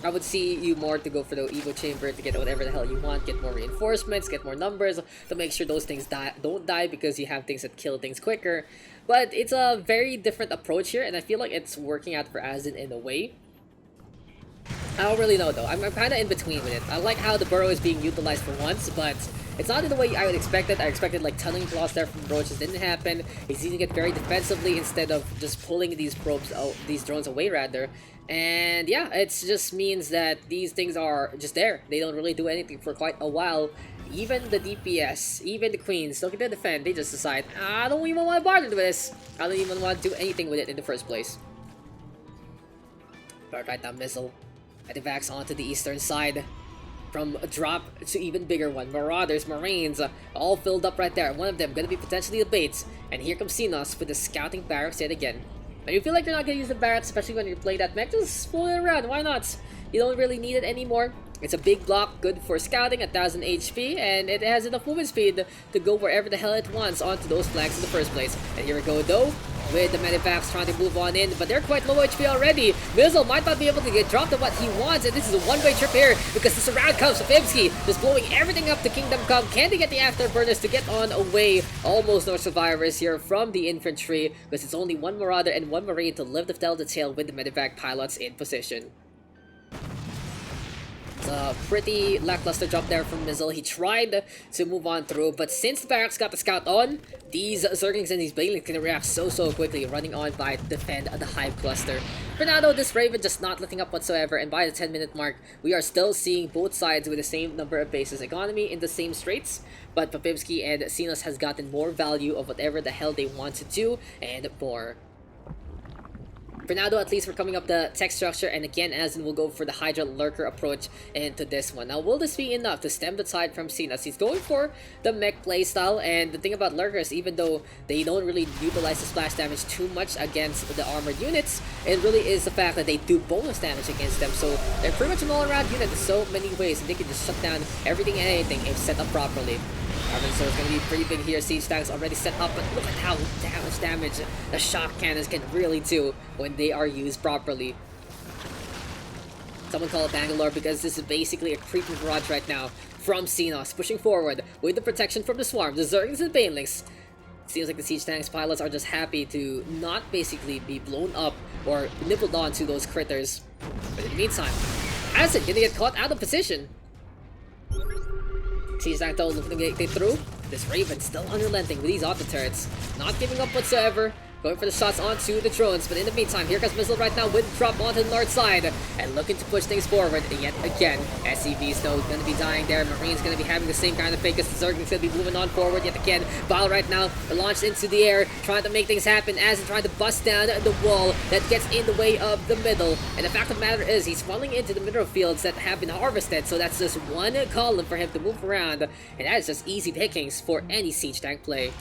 I would see you more to go for the Evo Chamber to get whatever the hell you want, get more reinforcements, get more numbers, to make sure those things don't die because you have things that kill things quicker. But it's a very different approach here, and I feel like it's working out for Azin in a way. I don't really know though, I'm kind of in between with it. I like how the burrow is being utilized for once, but it's not in the way I would expect it. I expected like tunneling claws there from roaches, didn't happen. He's using it very defensively instead of just pulling these these drones away rather. And yeah, it just means that these things are just there. They don't really do anything for quite a while. Even the DPS, even the Queens looking to defend, they just decide, I don't even want to bother with this. I don't even want to do anything with it in the first place. But right now, Mizzle medevacs onto the eastern side. From a drop to even bigger one. Marauders, Marines, all filled up right there. One of them gonna be potentially the bait. And here comes Cenas with the scouting barracks yet again. When you feel like you're not gonna use the barracks, especially when you play that mech, just pull it around. Why not? You don't really need it anymore. It's a big block, good for scouting, 1000 HP, and it has enough movement speed to go wherever the hell it wants onto those flanks in the first place. And here we go though, with the Medivacs trying to move on in, but they're quite low HP already. Mizzin might not be able to get dropped to what he wants, and this is a one-way trip here because the surround comes to Fibsky, just blowing everything up to Kingdom Come. Can they get the afterburners to get on away? Almost no survivors here from the infantry, because it's only one Marauder and one Marine to live to tell the tale with the Medivac pilots in position. It's a pretty lackluster job there from Mizzin. He tried to move on through, but since the barracks got the scout on, these Zerglings and these Banelings can react so quickly, running on by to defend the Hive cluster. For now though, this Raven just not letting up whatsoever, and by the 10-minute mark, we are still seeing both sides with the same number of bases. Economy in the same straits, but Papibsky and Sinos has gotten more value of whatever the hell they want to do, and more. For now though, at least we're coming up the tech structure, and again Azin will go for the Hydra Lurker approach into this one. Now will this be enough to stem the tide from Sinos? He's going for the mech playstyle, and the thing about Lurkers, even though they don't really utilize the splash damage too much against the armored units, it really is the fact that they do bonus damage against them, so they're pretty much an all-around unit in so many ways, and they can just shut down everything and anything if set up properly. So it's going to be pretty big here. Siege tanks already set up, but look at how much damage the shock cannons can really do when they are used properly. Someone call it Bangalore, because this is basically a creeping barrage right now from Sinos, pushing forward with the protection from the swarm, the Zerglings and Banelings. Seems like the Siege tanks pilots are just happy to not basically be blown up or nibbled on to those critters. But in the meantime, Acid gonna get caught out of position. Siege tank though looking to get through. This Raven still unrelenting with these auto turrets, not giving up whatsoever. Going for the shots onto the drones, but in the meantime, here comes Mizzin right now with drop onto the north side and looking to push things forward yet again. SCV's though going to be dying there. Marine's going to be having the same kind of fate as the Zergling's going to be moving on forward yet again. Bile right now launched into the air, trying to make things happen as he's trying to bust down the wall that gets in the way of the middle. And the fact of the matter is, he's falling into the mineral fields that have been harvested, so that's just one column for him to move around, and that is just easy pickings for any siege tank play.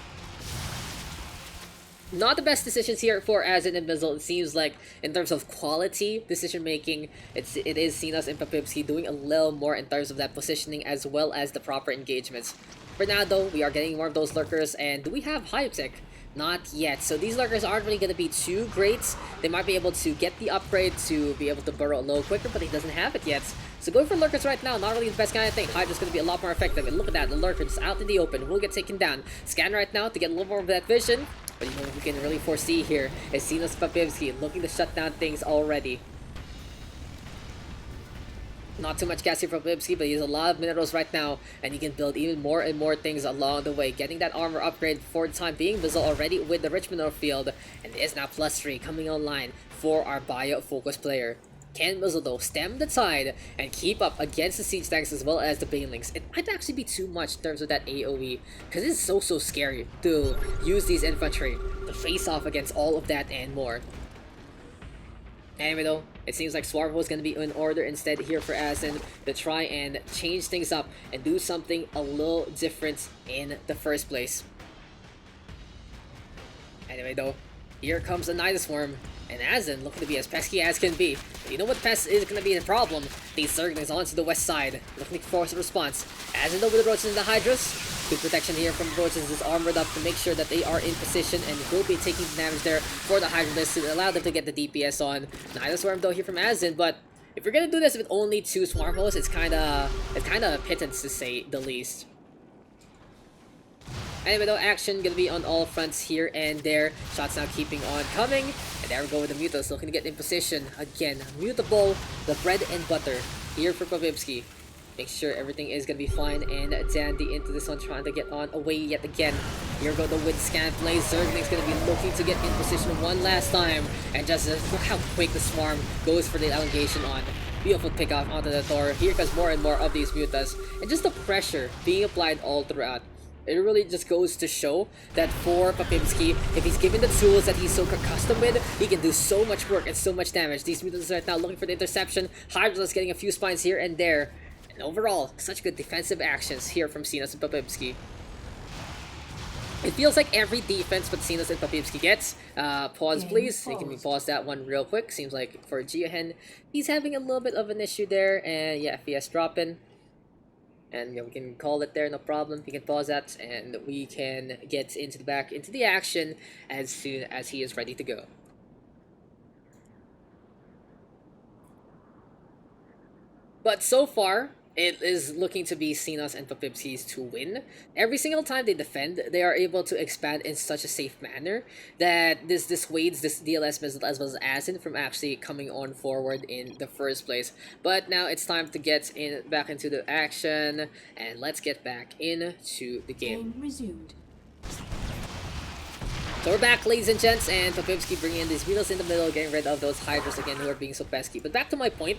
Not the best decisions here for Azin and Mizzin. It seems like in terms of quality decision making, it is Sinos and Papibsky doing a little more in terms of that positioning as well as the proper engagements. For now though, we are getting more of those lurkers, and do we have Hive Tech? Not yet. So these lurkers aren't really going to be too great. They might be able to get the upgrade to be able to burrow a little quicker, but he doesn't have it yet. So going for lurkers right now, not really the best kind of thing. Hydra's going to be a lot more effective, and look at that, the lurker just out in the open will get taken down. Scan right now to get a little more of that vision. But you know what we can really foresee here is Sinos Papibsky looking to shut down things already. Not too much gas here from Papibsky, but he has a lot of minerals right now, and he can build even more and more things along the way. Getting that armor upgrade for the time being. Mizzin already with the rich mineral field, and it is now +3 coming online for our bio-focused player. Can Mizzin though stem the tide and keep up against the siege tanks as well as the banelings? It might actually be too much in terms of that AoE, because it's so scary to use these infantry to face off against all of that and more. Anyway though, it seems like Swarm is going to be in order instead here for Azin to try and change things up and do something a little different in the first place. Anyway though, here comes the Night Swarm, and Azin looking to be as pesky as can be. But you know what pest is going to be the problem? These Zerglings onto the west side, looking to force a response. Azin though with the Roaches and the Hydras. Good protection here from Roaches is armored up to make sure that they are in position and will be taking damage there for the Hydras to allow them to get the DPS on. Night Swarm though here from Azin, but if you're going to do this with only 2 Swarm hosts, it's kind of a pittance to say the least. Anyway though, action gonna be on all fronts here and there. Shots now keeping on coming. And there we go with the Mutas looking to get in position. Again, Mutable, the bread and butter here for Papibsky. Make sure everything is gonna be fine and dandy into this one, trying to get on away yet again. Here we go though with scan play. Zergling's gonna be looking to get in position one last time. And just look how quick the swarm goes for the elongation on. Beautiful pick off onto the Thor. Here comes more and more of these Mutas. And just the pressure being applied all throughout. It really just goes to show that for Papibsky, if he's given the tools that he's so accustomed with, he can do so much work and so much damage. These Mutants right now looking for the interception. Hydra's getting a few spines here and there. And overall, such good defensive actions here from Sinos and Papibsky. It feels like every defense but Xenos and Papivsky gets. Pause please. You can pause that one real quick. Seems like for Jiahen, he's having a little bit of an issue there. And yeah, FPS dropping. And yeah, we can call it there, no problem. We can pause that and we can get back into the action as soon as he is ready to go. But so far, it is looking to be Xenos and Papipskis to win. Every single time they defend, they are able to expand in such a safe manner that this dissuades this DLS Mizzin as well as Asin from actually coming on forward in the first place. But now it's time to get back into the action, and let's get back into the game. Resumed. So we're back, ladies and gents, and Papipsky bringing in these wheels in the middle, getting rid of those Hydras again who are being so pesky. But back to my point.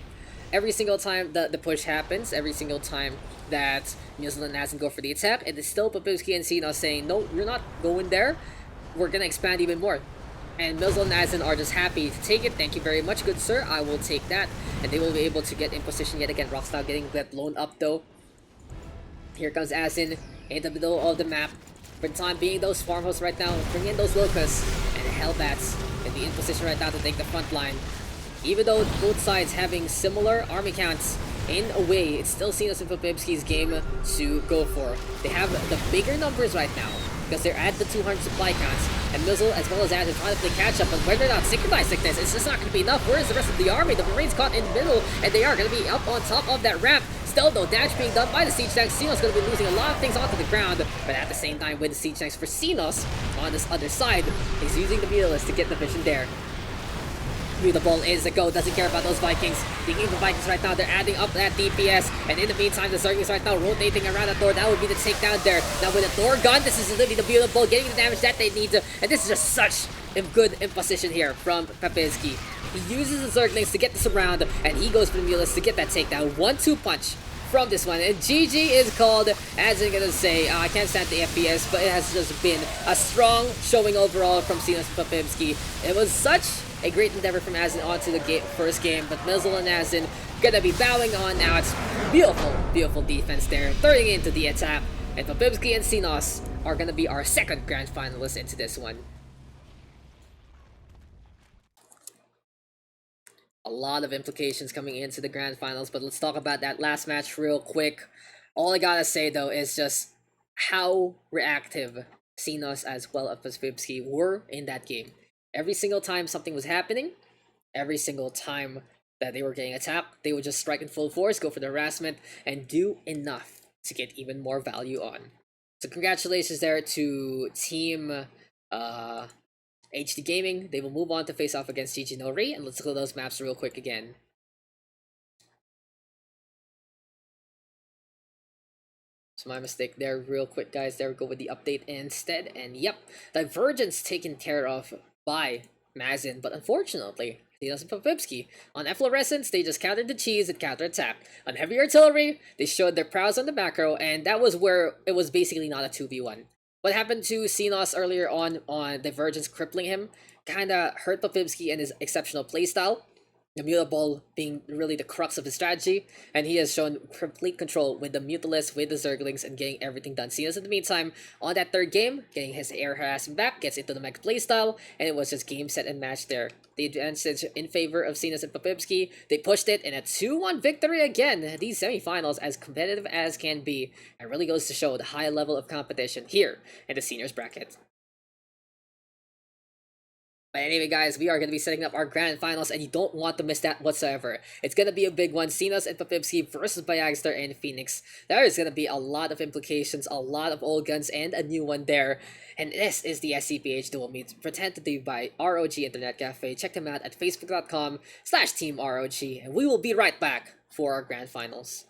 Every single time the push happens, every single time that Mizzin and Asin go for the attack, it is still Papipsky and Xenos saying, no, you're not going there. We're going to expand even more. And Mizzin and Asin are just happy to take it. Thank you very much, good sir. I will take that. And they will be able to get in position yet again. Rockstar getting blown up though. Here comes Asin in the middle of the map. For the time being, those farmhosts right now, bring in those locusts and Hellbats in the in position right now to take the front line. Even though both sides having similar army counts, in a way, it's still Xenos and Papipsky's game to go for. They have the bigger numbers right now, because they're at the 200 supply counts, and Mizzle as well as Ad are trying to play catch up, but whether or not synchronized like this, it's just not going to be enough. Where is the rest of the army? The Marines caught in the middle, and they are going to be up on top of that ramp. Still though, damage being done by the siege tanks. Xenos going to be losing a lot of things onto the ground, but at the same time with the siege tanks for Xenos on this other side, he's using the Mutalisk to get the vision there. The ball is a go, doesn't care about those Vikings. The evil Vikings right now, they're adding up that DPS, and in the meantime, the Zerglings right now rotating around the door. That would be the takedown there. Now with the Thor gun, this is literally the beautiful, getting the damage that they need to, and this is just such a good imposition here from Papipsky. He uses the Zerglings to get this around, and he goes for the Mulus to get that takedown. 1-2 punch from this one, and GG is called. As I'm gonna say, I can't stand the FPS, but it has just been a strong showing overall from Xenos and Papipsky. It was such a great endeavor from Asin onto the first game, but Mizzle and Asin gonna be bowing on now. It's beautiful, beautiful defense there, turning into the attack, and Papipsky and Xenos are gonna be our second grand finalists into this one. A lot of implications coming into the grand finals, but let's talk about that last match real quick. All I gotta say though is just how reactive Xenos as well as Papipsky were in that game. Every single time something was happening, every single time that they were getting attacked, they would just strike in full force, go for the harassment, and do enough to get even more value on. So congratulations there to Team HD Gaming. They will move on to face off against GG Nori, and let's look at those maps real quick again. So my mistake there real quick, guys. There we go with the update instead, and yep, Divergence taken care of by Mizzin, but unfortunately, Xenos and Papipsky. On Efflorescence, they just countered the cheese and counterattacked. On Heavy Artillery, they showed their prowess on the back row, and that was where it was basically not a 2v1. What happened to Xenos earlier on Divergence crippling him kinda hurt Papipsky and his exceptional playstyle. The Mutable being really the crux of his strategy, and he has shown complete control with the Mutalisk, with the Zerglings, and getting everything done. Xenos in the meantime, on that third game, getting his air harassment back, gets into the mech playstyle, and it was just game, set, and match there. The advantage in favor of Xenos and Papipsky, they pushed it in a 2-1 victory again. These semifinals, as competitive as can be, it really goes to show the high level of competition here in the seniors bracket. But anyway, guys, we are going to be setting up our grand finals, and you don't want to miss that whatsoever. It's going to be a big one. Xenos and Papipsky versus Bayagster and Phoenix. There is going to be a lot of implications, a lot of old guns, and a new one there. And this is the SCPH Dual Meet, presented to you by ROG Internet Cafe. Check them out at facebook.com/teamrog, and we will be right back for our grand finals.